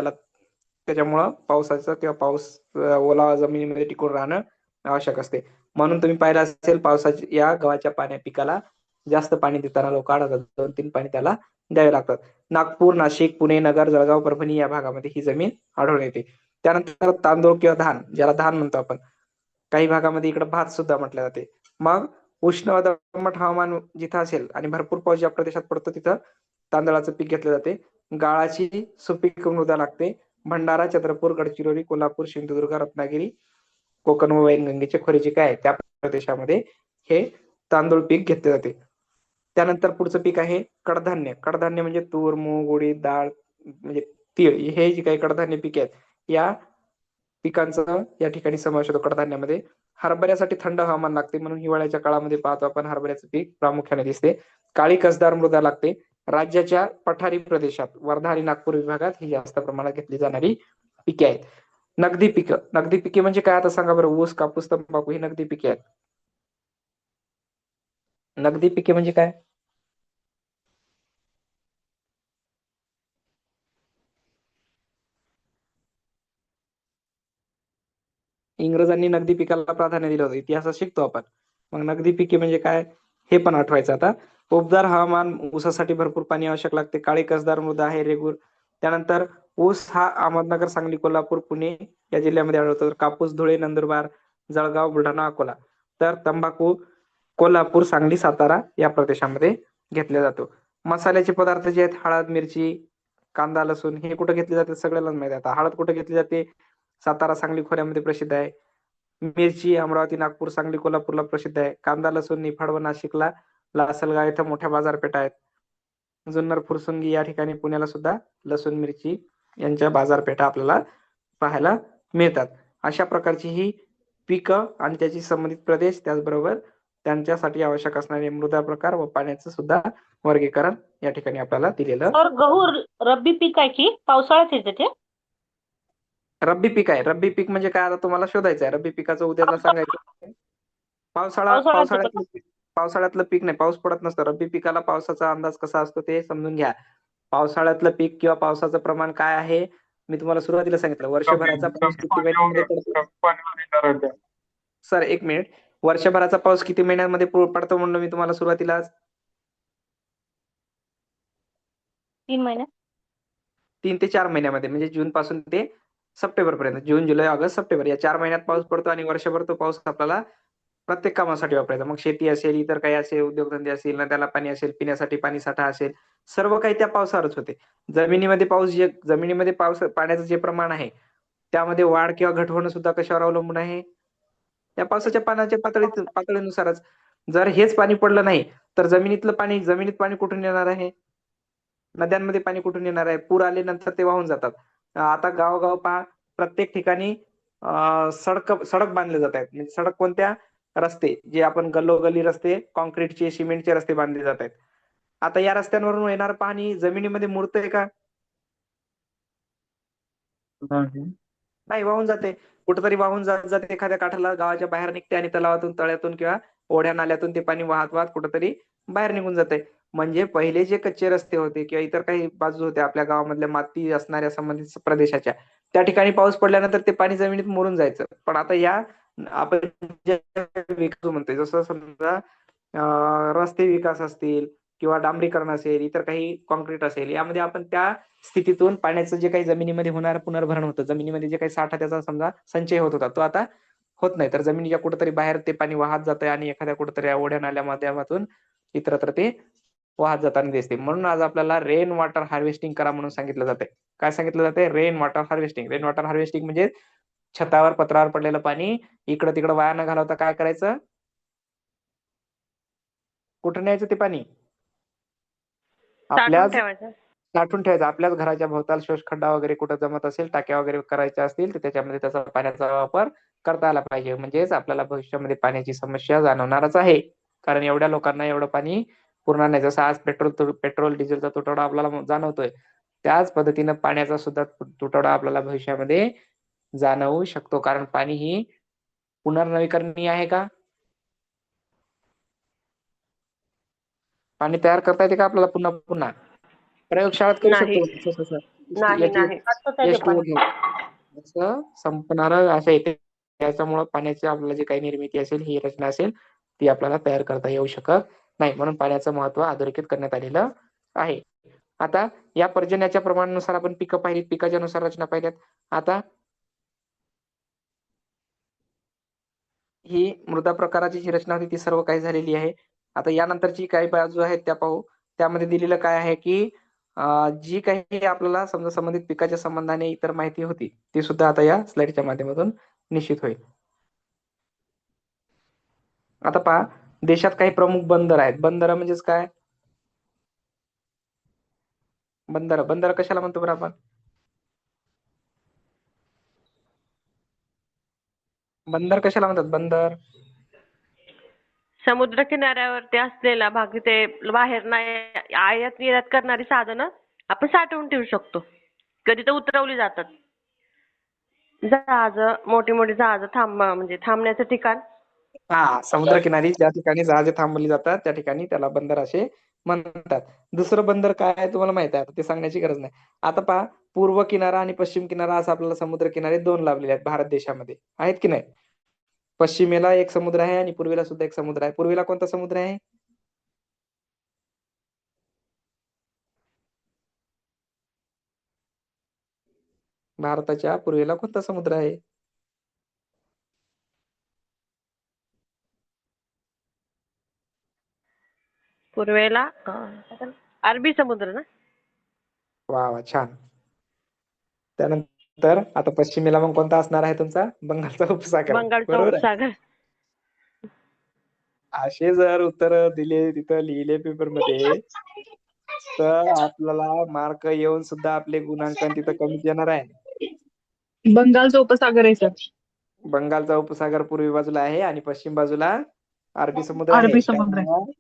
Speaker 4: त्याच्यामुळं पावसाचं किंवा ओलावा जमिनीमध्ये टिकून राहणं आवश्यक असते. म्हणून तुम्ही पाहिलं असेल पावसाच्या या गव्हाच्या पिकाला जास्त पाणी देताना लोक अडवतात. 2-3 पाणी त्याला द्यावे लागतात. नागपूर, नाशिक, पुणे, नगर, जळगाव, परभणी या भागामध्ये ही जमीन आढळून येते. त्यानंतर तांदूळ किंवा धान, ज्याला धान म्हणतो आपण, काही भागामध्ये इकडे भात सुद्धा म्हटलं जाते. मग उष्ण व दमट हवामान जिथं असेल आणि भरपूर पाऊस ज्या प्रदेशात पडतो तिथं तांदळाचं पीक घेतलं जाते. गाळाची सुपीक मृदा लागते. भंडारा, चंद्रपूर, गडचिरोली, कोल्हापूर, सिंधुदुर्ग, रत्नागिरी, कोकण व वैनगंगेचे खोरे जे काय त्या प्रदेशामध्ये हे तांदूळ पीक घेतले जाते. त्यानंतर पुढचं पीक आहे कडधान्य. कडधान्य म्हणजे तूर, मूग, उडीद, डाळ म्हणजे तीळ, हे जे काही कडधान्य पिके आहेत या पिकांचा या ठिकाणी समावेश होतो कडधान्यामध्ये. हरभऱ्यासाठी थंड हवामान लागते म्हणून हिवाळ्याच्या काळामध्ये पाहतो आपण हरभऱ्याचं पीक प्रामुख्याने दिसते. काळी कसदार मृदा लागते. राज्याच्या पठारी प्रदेशात वर्धा आणि नागपूर विभागात ही जास्त प्रमाणात घेतली जाणारी पिके आहेत. नगदी पिकं. नगदी पिके म्हणजे काय आता सांगा बरं? ऊस, कापूस, तंबाखू ही नगदी पिके आहेत. नगदी पिके म्हणजे काय? इंग्रजांनी नगदी पिकाला प्राधान्य दिलं होतं. इतिहासात शिकतो आपण. मग नगदी पिके म्हणजे काय हे पण आठवायचं आता. उबदार हवामान, ऊसासाठी भरपूर पाणी आवश्यक लागते. काळी कसदार मृदा आहे रेगूर. त्यानंतर ऊस हा अहमदनगर, सांगली, कोल्हापूर, पुणे या जिल्ह्यामध्ये आढळतो. तर कापूस धुळे, नंदुरबार, जळगाव, बुलढाणा, अकोला. तर तंबाखू कोल्हापूर, सांगली, सातारा या प्रदेशामध्ये घेतला जातो. मसाल्याचे पदार्थ जे आहेत हळद, मिरची, कांदा, लसूण हे कुठे घेतले जाते सगळ्यांनाच माहिती आहे. आता हळद कुठे घेतली जाते? सातारा, सांगली, खोऱ्यामध्ये प्रसिद्ध आहे. मिरची अमरावती, नागपूर, सांगली, कोल्हापूरला प्रसिद्ध आहे. कांदा, लसूण निफाड व नाशिकला, लासलगाव इथं मोठ्या बाजारपेठा आहेत. जुन्नर, फुरसुंगी या ठिकाणी पुण्याला सुद्धा लसूण, मिरची यांच्या बाजारपेठा आपल्याला पाहायला मिळतात. अशा प्रकारची ही पिकं आणि त्याची संबंधित प्रदेश, त्याचबरोबर त्यांच्यासाठी आवश्यक असणारे मृदा प्रकार व पाण्याचं सुद्धा वर्गीकरण या ठिकाणी आपल्याला दिलेलं.
Speaker 2: सर गहू रब्बी पीक आहे की पावसाळ्यात येते ते?
Speaker 4: रब्बी पीक आहे. रब्बी पीक म्हणजे काय आता तुम्हाला शोधायचं आहे. रब्बी पिकाचं उद्याला सांगायचं. पावसाळ्यातलं पीक नाही, पाऊस पडत नसतो. रब्बी पिकाला पावसाचा अंदाज कसा असतो ते समजून घ्या. पावसाळ्यातलं पीक किंवा पावसाचं प्रमाण काय आहे मी तुम्हाला सुरुवातीला सांगितलं. वर्षभराचा पाऊस किती महिन्यांमध्ये पडतो? सर एक मिनिट. वर्षभराचा पाऊस किती महिन्यांमध्ये पडतो म्हणलं मी तुम्हाला सुरुवातीलाच?
Speaker 2: 3 महिन्यात.
Speaker 4: 3 ते 4 महिन्यामध्ये, म्हणजे जून पासून ते सप्टेंबर पर्यंत. जून, जुलै, ऑगस्ट, सप्टेंबर या 4 महिन्यात पाऊस पडतो आणि वर्षभर तो पाऊस आपल्याला प्रत्येक कामासाठी वापरायचा. मग शेती असेल, इतर काही असेल, उद्योगधंदे असतील, नद्याला पाणी असेल, पिण्यासाठी पाणी साठा असेल, सर्व काही त्या पावसावरच होते. जमिनीमध्ये पाऊस पाण्याचं जे प्रमाण आहे त्यामध्ये वाढ किंवा घट होणं सुद्धा कशावर अवलंबून आहे? त्या पावसाच्या पाण्याच्या पातळीनुसारच. जर हेच पाणी पडलं नाही तर जमिनीत पाणी कुठून येणार आहे? नद्यांमध्ये पाणी कुठून येणार आहे? पूर आल्यानंतर ते वाहून जातात. आता गावोगाव पहा, प्रत्येक ठिकाणी सडक बांधले जात आहेत. म्हणजे सडक कोणत्या? रस्ते, जे आपण गल्लोगल्ली रस्ते, कॉन्क्रीटचे, सिमेंटचे रस्ते बांधले जात आहेत. आता या रस्त्यांवरून येणार पाणी जमिनीमध्ये मुरतंय का? नाही, वाहून जाते. कुठेतरी वाहून जात एखाद्या काठाला, गावाच्या बाहेर निघते आणि तलावातून, तळ्यातून किंवा ओढ्या नाल्यातून ते पाणी वाहत वाहत कुठेतरी बाहेर निघून जाते. म्हणजे पहिले जे कच्चे रस्ते होते किंवा इतर काही बाजू होत्या आपल्या गावामधल्या माती असणाऱ्या संबंधित प्रदेशाच्या, त्या ठिकाणी पाऊस पडल्यानंतर ते पाणी जमिनीत मुरून जायचं. पण आता या आपण जे विकास म्हणतोय, जसं समजा रस्ते विकास असतील किंवा डांबरीकरण असेल, इतर काही कॉन्क्रीट असेल, यामध्ये आपण त्या स्थितीतून पाण्याचं जे काही जमिनीमध्ये होणार पुनर्भरण होतं, जमिनीमध्ये जे काही साठा त्याचा समजा संचय होत होता तो आता होत नाही. तर जमिनीच्या कुठेतरी बाहेर ते पाणी वाहत जातंय आणि एखाद्या कुठेतरी ओढ्या नाल्या माध्यमातून इतरत्र ते वाहत जाताना दिसते. म्हणून आज आपल्याला रेन वॉटर हार्वेस्टिंग करा म्हणून सांगितलं जाते. काय सांगितलं जाते? Rain water harvesting. Rain water harvesting म्हणजे छतावर, पत्रावर पडलेलं पाणी इकडं तिकडं वाया न घालवता काय करायचं? कुठं न्यायचं ते पाणी? आपल्याच साठवून ठेवायचं. आपल्याच घराच्या भोवताल शोषखड्डा वगैरे कुठं जमत असेल, टाक्या वगैरे करायच्या असतील तर त्याच्यामध्ये त्याचा पाण्याचा वापर करता आला पाहिजे. म्हणजेच आपल्याला भविष्यामध्ये पाण्याची समस्या जाणवणारच आहे. कारण एवढ्या लोकांना एवढं पाणी पुरणार नाही. जसं आज पेट्रोल डिझेलचा तुटवडा आपल्याला जाणवतोय, त्याच पद्धतीनं पाण्याचा सुद्धा तुटवडा आपल्याला भविष्यामध्ये जाणवू शकतो. कारण पाणी ही पुनर्नवीकरणीय आहे का? पाणी तयार करता येते का आपल्याला पुन्हा पुन्हा? प्रयोगशाळेत करू शकतो. असं संपणार असं येते. त्याच्यामुळे पाण्याची आपल्याला जी काही निर्मिती असेल, ही रचना असेल, ती आपल्याला तयार करता येऊ शकत नाही. म्हणून पाण्याचं महत्व अधोरेखित करण्यात आलेलं आहे. आता या पर्जन्याच्या प्रमाणानुसार आपण पिकं पाहिली, पिकाच्या नुसार रचना पाहिल्यात. आता ही मृदा प्रकाराची जी रचना होती ती सर्व काही झालेली आहे. आता यानंतरची काही बाजू आहेत त्या पाहू. त्यामध्ये दिलेलं काय आहे की जी काही आपल्याला समजा संबंधित पिकाच्या संबंधाने इतर माहिती होती ती सुद्धा आता या स्लाइडच्या माध्यमातून निश्चित होईल. आता पहा, देशात काही प्रमुख बंदर आहेत. बंदर म्हणजेच काय? बंदर बंदर कशाला म्हणतो बरं आपण? बंदर कशाला म्हणतात बंदर?
Speaker 6: समुद्र किनाऱ्यावरती असलेला भाग ते बाहेर नाही आयात निर्यात करणारी साधनं आपण साठवून ठेवू शकतो. कधी तर उतरवली जातात. जहाज मोठी मोठी जहाज म्हणजे थांबण्याचं ठिकाण.
Speaker 4: हा, समुद्रकिनारी ज्या ठिकाणी जहाजे थांबवली जातात त्या ठिकाणी त्याला बंदर असे म्हणतात. दुसरं बंदर काय आहे तुम्हाला माहित आहे, आता ते सांगण्याची गरज नाही. आता पहा, पूर्व किनारा आणि पश्चिम किनारा असं आपल्याला समुद्र किनारे दोन लाभलेले आहेत भारत देशामध्ये, आहेत की नाही? पश्चिमेला एक समुद्र आहे आणि पूर्वेला सुद्धा एक समुद्र आहे. पूर्वेला कोणता समुद्र आहे? भारताच्या पूर्वेला कोणता समुद्र आहे?
Speaker 6: पूर्वेला अरबी समुद्र ना.
Speaker 4: वा वा, छान. त्यानंतर आता पश्चिमेला मग कोणता असणार आहे तुमचा? बंगालचा उपसागर,
Speaker 6: बंगालचा
Speaker 4: बरोबर आहे.
Speaker 6: उपसागर.
Speaker 4: असे जर उत्तर दिले तिथं लिहिले पेपर मध्ये तर आपल्याला मार्क येऊन सुद्धा आपले गुणांकन तिथं कमीच येणार आहे.
Speaker 7: बंगालचा उपसागर आहे सर.
Speaker 4: बंगालचा उपसागर पूर्वी बाजूला आहे आणि पश्चिम बाजूला अरबी समुद्र आहे.
Speaker 7: अरबी समुद्र आहे.
Speaker 4: त्यामुळं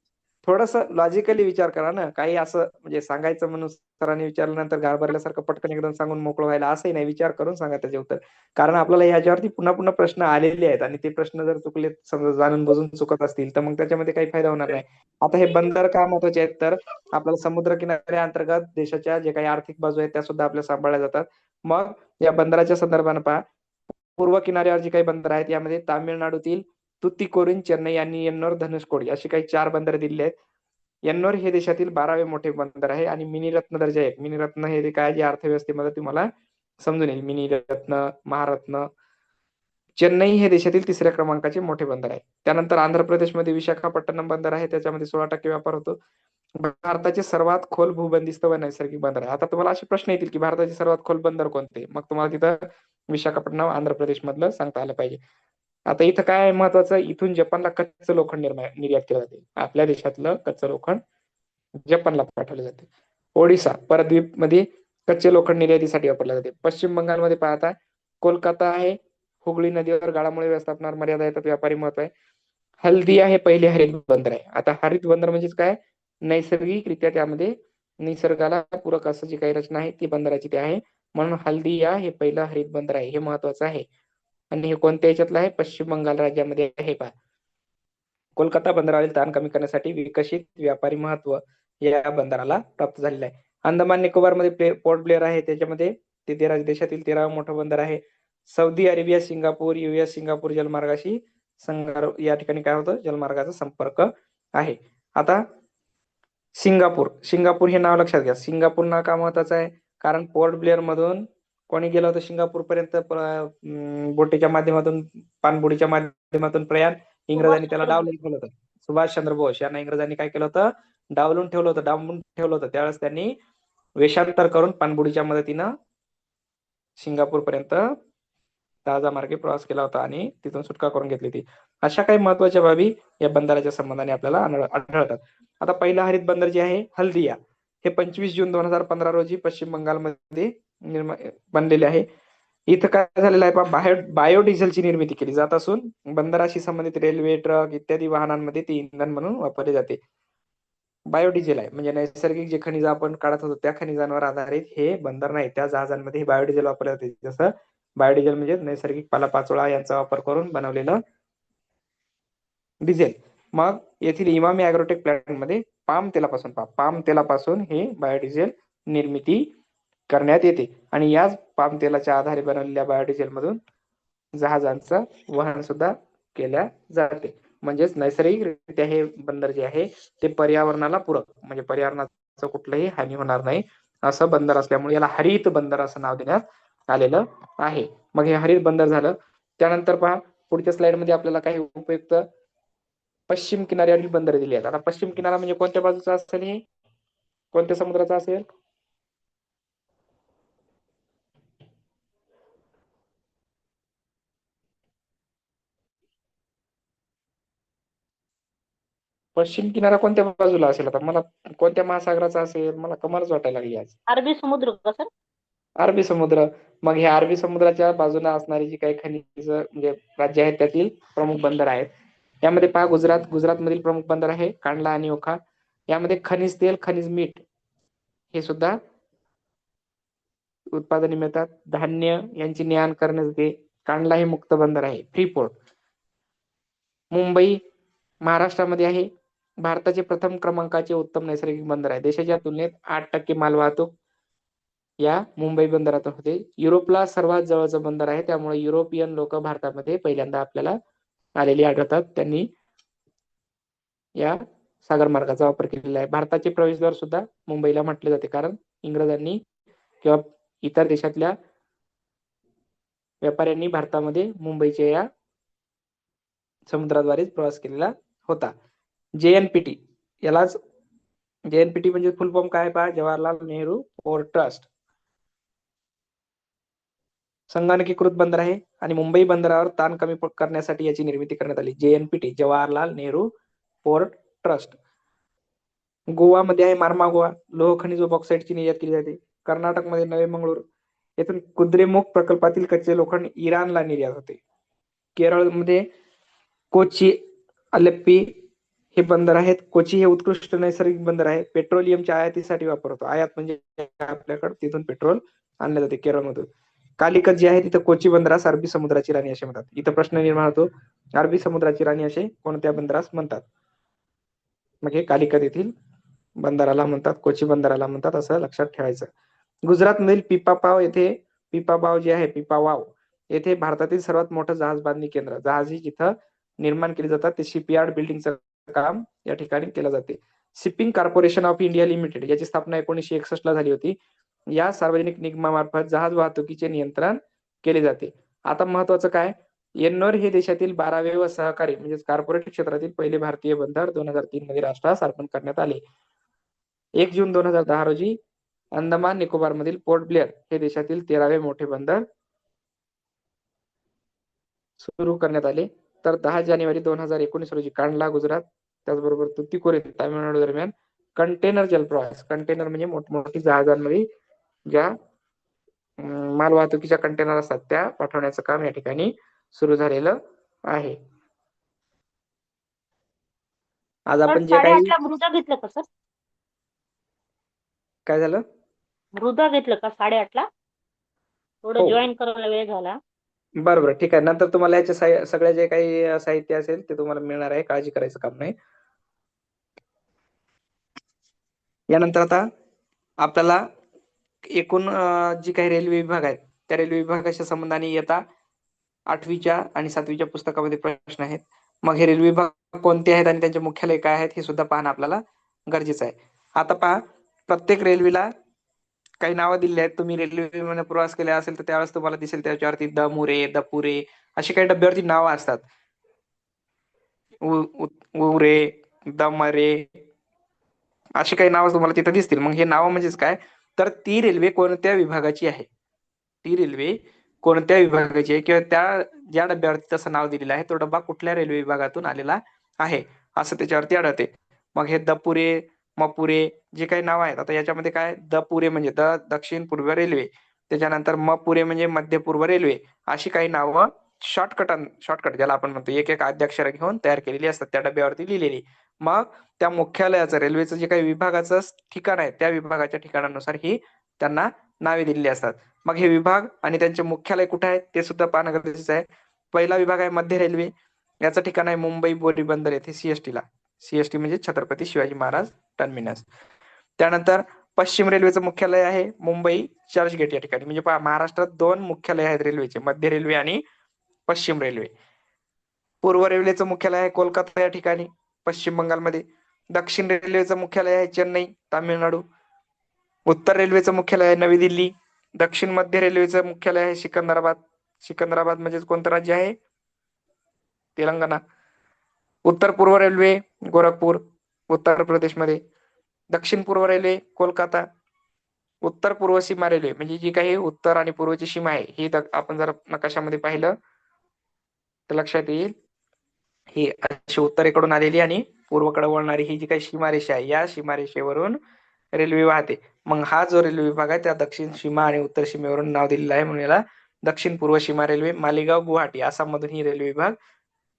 Speaker 4: थोडस लॉजिकली विचार करा ना. काही असं म्हणजे सांगायचं म्हणून सरांनी विचारल्यानंतर घाबरल्यासारखं पटकन एकदम सांगून मोकळं व्हायला असंही नाही. विचार करून सांगा त्याचे उत्तर. कारण आपल्याला ह्याच्यावरती पुन्हा पुन्हा प्रश्न आलेले आहेत आणि ते प्रश्न जर चुकले, समजा जाणून बुजून चुकत असतील तर मग त्याच्यामध्ये काही फायदा होणार नाही. आता हे बंदर का महत्वाचे आहेत तर आपल्याला समुद्र किनाऱ्याअंतर्गत देशाच्या जे काही आर्थिक बाजू आहेत त्या सुद्धा आपल्या सांभाळल्या जातात. मग या बंदराच्या संदर्भानं पहा, पूर्व किनाऱ्यावर जी काही बंदर आहेत यामध्ये तामिळनाडूतील तुतीकोरीन, चेन्नई आणि एन्नोर, धनुषकोडी अशी काही 4 बंदर दिलेली आहेत. एन्नोर हे देशातील 12वे मोठे बंदर आहे आणि मिनीरत्न दर्जा आहे. मिनीरत्न हे काय, जे अर्थव्यवस्थेमध्ये तुम्हाला समजून येईल. मिनीरत्न, महारत्न. चेन्नई हे देशातील 3ऱ्या क्रमांकाचे मोठे बंदर आहे. त्यानंतर आंध्र प्रदेशमध्ये विशाखापट्टणम बंदर आहे, त्याच्यामध्ये 16% व्यापार होतो. भारताचे सर्वात खोल भूबंदिस्त व नैसर्गिक बंदर आहे. आता तुम्हाला असे प्रश्न येतील की भारताचे सर्वात खोल बंदर कोणते, मग तुम्हाला तिथं विशाखापट्टणम आंध्र प्रदेश मधलं सांगता आलं पाहिजे. आता इथं काय महत्वाचं, इथून जपानला कच्चं लोखंड निर्यात केलं जाते. आपल्या देशातलं कच्चं लोखंड जपानला पाठवले जाते. ओडिसा परद्वीप मध्ये कच्चे लोखंड निर्यातीसाठी वापरले जाते. पश्चिम बंगालमध्ये पाहता कोलकाता आहे. हुगळी नदीवर गाळामुळे व्यवस्थापनावर मर्यादा येतात, व्यापारी महत्व आहे. हल्दिया हे पहिले हरित बंदर आहे. आता हरित बंदर म्हणजेच काय, नैसर्गिकरित्या त्यामध्ये निसर्गाला पूरक असं जी काही रचना आहे ती बंदराची ते आहे, म्हणून हल्दिया हे पहिलं हरित बंदर आहे. हे महत्वाचं आहे. आणि हे कोणत्या याच्यातलं आहे? पश्चिम बंगाल राज्यामध्ये आहे. पहा, कोलकाता बंदरावरील ताण कमी करण्यासाठी विकसित व्यापारी महत्व या बंदराला प्राप्त झालेलं आहे. अंदमान निकोबार मध्ये पोर्ट ब्लेअर आहे, त्याच्यामध्ये ते देशातील 13वा मोठं बंदर आहे. Saudi Arabia, Singapore, US, Singapore जलमार्गाशी या ठिकाणी काय होतं, जलमार्गाचा संपर्क आहे. आता सिंगापूर हे नाव लक्षात घ्या. सिंगापूर नाव का महत्वाचं आहे? कारण पोर्ट ब्लेअर मधून कोणी गेलं होतं सिंगापूर पर्यंत बोटीच्या माध्यमातून, पाणबुडीच्या माध्यमातून प्रयाण. इंग्रजांनी त्याला डावलून ठेवलं होतं. सुभाषचंद्र बोस यांना इंग्रजांनी काय केलं होतं, डांबून ठेवलं होतं. त्यावेळेस त्यांनी वेषांतर करून पाणबुडीच्या मदतीनं सिंगापूर पर्यंत जहाजामार्गे प्रवास केला होता आणि तिथून सुटका करून घेतली होती. अशा काही महत्वाच्या बाबी या बंदराच्या संबंधाने आपल्याला आढळतात. आता पहिला हरित बंदर जे आहे हल्दिया, हे 25 जून 2015 रोजी पश्चिम बंगालमध्ये बनलेले आहे. इथं काय झालेलं आहे, बाहेर बायोडिझेलची निर्मिती केली जात असून बंदराशी संबंधित रेल्वे, ट्रक इत्यादी वाहनांमध्ये ते इंधन म्हणून वापरले जाते. बायोडिझेल आहे म्हणजे नैसर्गिक जे खनिज आपण काढत होतो त्या खनिजांवर आधारित हे बंदर नाही. त्या जहाजांमध्ये बायोडिझेल वापरले जाते. जसं बायोडिझेल म्हणजे नैसर्गिक पालापाचोळा यांचा वापर करून बनवलेलं डिझेल. मग येथील इमामी ॲग्रोटेक प्लॅंट मध्ये पाम तेलापासून हे बायोडिझेल निर्मिती करण्यात येते आणि याच पाम तेलाच्या आधारे बनवलेल्या बायोडिझेल मधून जहाजांचं वहन सुद्धा केल्या जाते. म्हणजेच नैसर्गिकरित्या हे बंदर जे आहे ते पर्यावरणाला पूरक, म्हणजे पर्यावरणाचं कुठलंही हानी होणार नाही असं बंदर असल्यामुळे याला हरित बंदर असं नाव देण्यात आलेलं आहे. मग हे हरित बंदर झालं. त्यानंतर पहा, पुढच्या स्लाइड मध्ये आपल्याला काही उपयुक्त पश्चिम किनाऱ्यावरील बंदर दिली आहेत. आता पश्चिम किनारा म्हणजे कोणत्या बाजूचा असेल, हे कोणत्या समुद्राचा असेल? पश्चिम किनारा कोणत्या बाजूला असेल आता मला कोणत्या महासागराचा असेल मला कमालच वाटायला लागली आज.
Speaker 2: अरबी समुद्र का सर?
Speaker 4: अरबी समुद्र. मग हे अरबी समुद्राच्या बाजूला असणारी जी काही खनिज म्हणजे राज्य आहेत त्यातील प्रमुख बंदर आहेत. यामध्ये पहा गुजरात मधील प्रमुख बंदर आहे कांडला आणि ओखा. यामध्ये खनिज तेल, खनिज मीठ हे सुद्धा उत्पादने मिळतात. धान्य यांची ने आण करण्यासाठी कांडला हे मुक्त बंदर आहे, फ्री पोर्ट. मुंबई महाराष्ट्रामध्ये आहे. भारताचे प्रथम क्रमांकाचे उत्तम नैसर्गिक बंदर आहे. देशाच्या तुलनेत 8% मालवाहतूक या मुंबई बंदरातून होते. युरोपला सर्वात जवळचं बंदर आहे, त्यामुळे युरोपियन लोक भारतामध्ये पहिल्यांदा आपल्याला आलेली आढळतात. त्यांनी या सागर मार्गाचा वापर केलेला आहे. भारताचे प्रवेशद्वार सुद्धा मुंबईला म्हटले जाते, कारण इंग्रजांनी किंवा इतर देशातल्या व्यापाऱ्यांनी भारतामध्ये मुंबईच्या या समुद्राद्वारेच प्रवास केलेला होता. JNPT यालाच JNPT म्हणजे फुल फॉर्म काय पहा, जवाहरलाल नेहरू पोर्ट ट्रस्ट. संगणकीकृत बंदर आहे आणि मुंबई बंदरावर ताण कमी करण्यासाठी याची निर्मिती करण्यात आली. JNPT Jawaharlal Nehru port trust. गोवामध्ये आहे मार्मा गोवा, लोह खनिज व बॉक्साईटची निर्यात केली जाते. कर्नाटकमध्ये नवे मंगळूर येथून कुद्रेमुख प्रकल्पातील कच्चे लोखंड इराणला निर्यात होते. केरळमध्ये कोची, अलेप्पी हे बंदर आहेत. कोची हे उत्कृष्ट नैसर्गिक बंदर आहे. पेट्रोलियमच्या आयातीसाठी वापर होतो. आयात म्हणजे आपल्याकडे तिथून पेट्रोल आणले जाते केरळमधून. कालिकत जे आहे तिथं कोची बंदरास अरबी समुद्राची राणी असे म्हणतात. इथं प्रश्न निर्माण होतो, अरबी समुद्राची राणी असे कोणत्या बंदरास म्हणतात? मग हे कालिकत येथील बंदराला म्हणतात, कोची बंदराला म्हणतात, असं लक्षात ठेवायचं. गुजरातमधील पिपापाव येथे पिपावाव जे आहे पिपावाव येथे भारतातील सर्वात मोठं जहाज बांधणी केंद्र, जहाजी जिथं निर्माण केली जातात ते शिपयार्ड बिल्डिंगचं काम या ठिकाणी केलं जाते. Shipping corporation of India limited याची स्थापना 1961 ला झाली होती. या सार्वजनिक निगमामार्फत जहाज वाहतुकीचे नियंत्रण केले जाते. आता महत्वाचं काय, एन्नोर हे देशातील 12वे व सहकारी म्हणजे कॉर्पोरेट क्षेत्रातील पहिले भारतीय बंदर 2003 मध्ये राष्ट्रास अर्पण करण्यात आले. 1 जून 2010 रोजी अंदमान निकोबार मधील पोर्ट ब्लेअर हे देशातील 13वे मोठे बंदर सुरू करण्यात आले. तर 10 जानेवारी 2019 रोजी कांडला गुजरात, त्याचबरोबर तुतीकोरीन तामिळनाडू दरम्यान कंटेनर जलप्रवास, कंटेनर म्हणजे मोठमोठी जहाजांमध्ये ज्या मालवाहतुकीच्या कंटेनर असतात त्या पाठवण्याचं काम या ठिकाणी सुरू झालेलं आहे. आज
Speaker 2: सर
Speaker 4: आपण जे काही
Speaker 2: 8:30ला मृदा घेतलं का सर?
Speaker 4: काय झालं,
Speaker 2: मृदा घेतलं का 8:30ला? थोडं
Speaker 4: हो.
Speaker 2: जॉईन करायला वेळ झाला.
Speaker 4: बरोबर, ठीक आहे. नंतर तुम्हाला याचे सगळे जे काही साहित्य असेल ते तुम्हाला मिळणार आहे, काळजी करायचं काम नाही. यानंतर आता आपल्याला एकूण जी काही रेल्वे विभाग आहेत त्या रेल्वे विभागाच्या संबंधाने येता 8वीच्या आणि 7वीच्या पुस्तकामध्ये प्रश्न आहेत. मग हे रेल्वे विभाग कोणते आहेत आणि त्यांचे मुख्यालय काय आहेत हे सुद्धा पाहणं आपल्याला गरजेचं आहे. आता पहा, प्रत्येक रेल्वेला काही नावं दिली आहेत. तुम्ही रेल्वेमध्ये प्रवास केला असेल तर त्यावेळेस तुम्हाला दिसेल त्याच्यावरती दमुरे, दपुरे अशी काही डब्यावरती नावं असतात. उरे, दमरे अशी काही नावं तुम्हाला तिथं दिसतील. मग हे नावं म्हणजेच काय, तर ती रेल्वे कोणत्या विभागाची आहे, ती रेल्वे कोणत्या विभागाची आहे किंवा त्या ज्या डब्यावरती तसं नाव दिलेलं आहे तो डब्बा कुठल्या रेल्वे विभागातून आलेला आहे असं त्याच्यावरती आढळते. मग हे दपुरे, मपुरे जे काही नाव आहेत, आता याच्यामध्ये काय, दपुरे म्हणजे दक्षिण पूर्व रेल्वे, त्याच्यानंतर मपुरे म्हणजे मध्य पूर्व रेल्वे, अशी काही नावं शॉर्टकट ज्याला आपण म्हणतो एक एक आद्याक्षर घेऊन तयार केलेली असतात त्या डब्यावरती लिहिलेली. मग त्या मुख्यालयाचं रेल्वेचं जे काही विभागाचं ठिकाण आहे त्या विभागाच्या ठिकाणानुसार ही त्यांना नावे दिलेली असतात. मग हे विभाग आणि त्यांचे मुख्यालय कुठे आहे ते सुद्धा पाहणं गरजेचं आहे. पहिला विभाग आहे मध्य रेल्वे, याचं ठिकाण आहे मुंबई बोरी बंदर येथे CST म्हणजे छत्रपती शिवाजी महाराज टर्मिनस. त्यानंतर पश्चिम रेल्वेचं मुख्यालय आहे मुंबई चर्चगेट या ठिकाणी. म्हणजे पहा, महाराष्ट्रात 2 मुख्यालय आहेत रेल्वेचे, मध्य रेल्वे आणि पश्चिम रेल्वे. पूर्व रेल्वेचं मुख्यालय आहे कोलकाता या ठिकाणी पश्चिम बंगालमध्ये. दक्षिण रेल्वेचं मुख्यालय आहे चेन्नई तामिळनाडू. उत्तर रेल्वेचं मुख्यालय आहे नवी दिल्ली. दक्षिण मध्य रेल्वेचं मुख्यालय आहे सिकंदराबाद म्हणजे कोणतं राज्य आहे, तेलंगणा. उत्तर पूर्व रेल्वे गोरखपूर उत्तर प्रदेशमध्ये. दक्षिण पूर्व रेल्वे कोलकाता. उत्तर पूर्व सीमा रेल्वे म्हणजे जी काही उत्तर आणि पूर्वची सीमा आहे ही आपण जर नकाशामध्ये पाहिलं तर लक्षात येईल, ही अशी उत्तरेकडून आलेली आणि पूर्वकडे वळणारी ही जी काही सीमारेषा आहे या सीमारेषेवरून रेल्वे वाहते. मग हा जो रेल्वे विभाग आहे त्या दक्षिण सीमा आणि उत्तर सीमेवरून नाव दिलेलं आहे म्हणून याला दक्षिण पूर्व सीमा रेल्वे मालेगाव गुवाहाटी आसाम मधून ही रेल्वे विभाग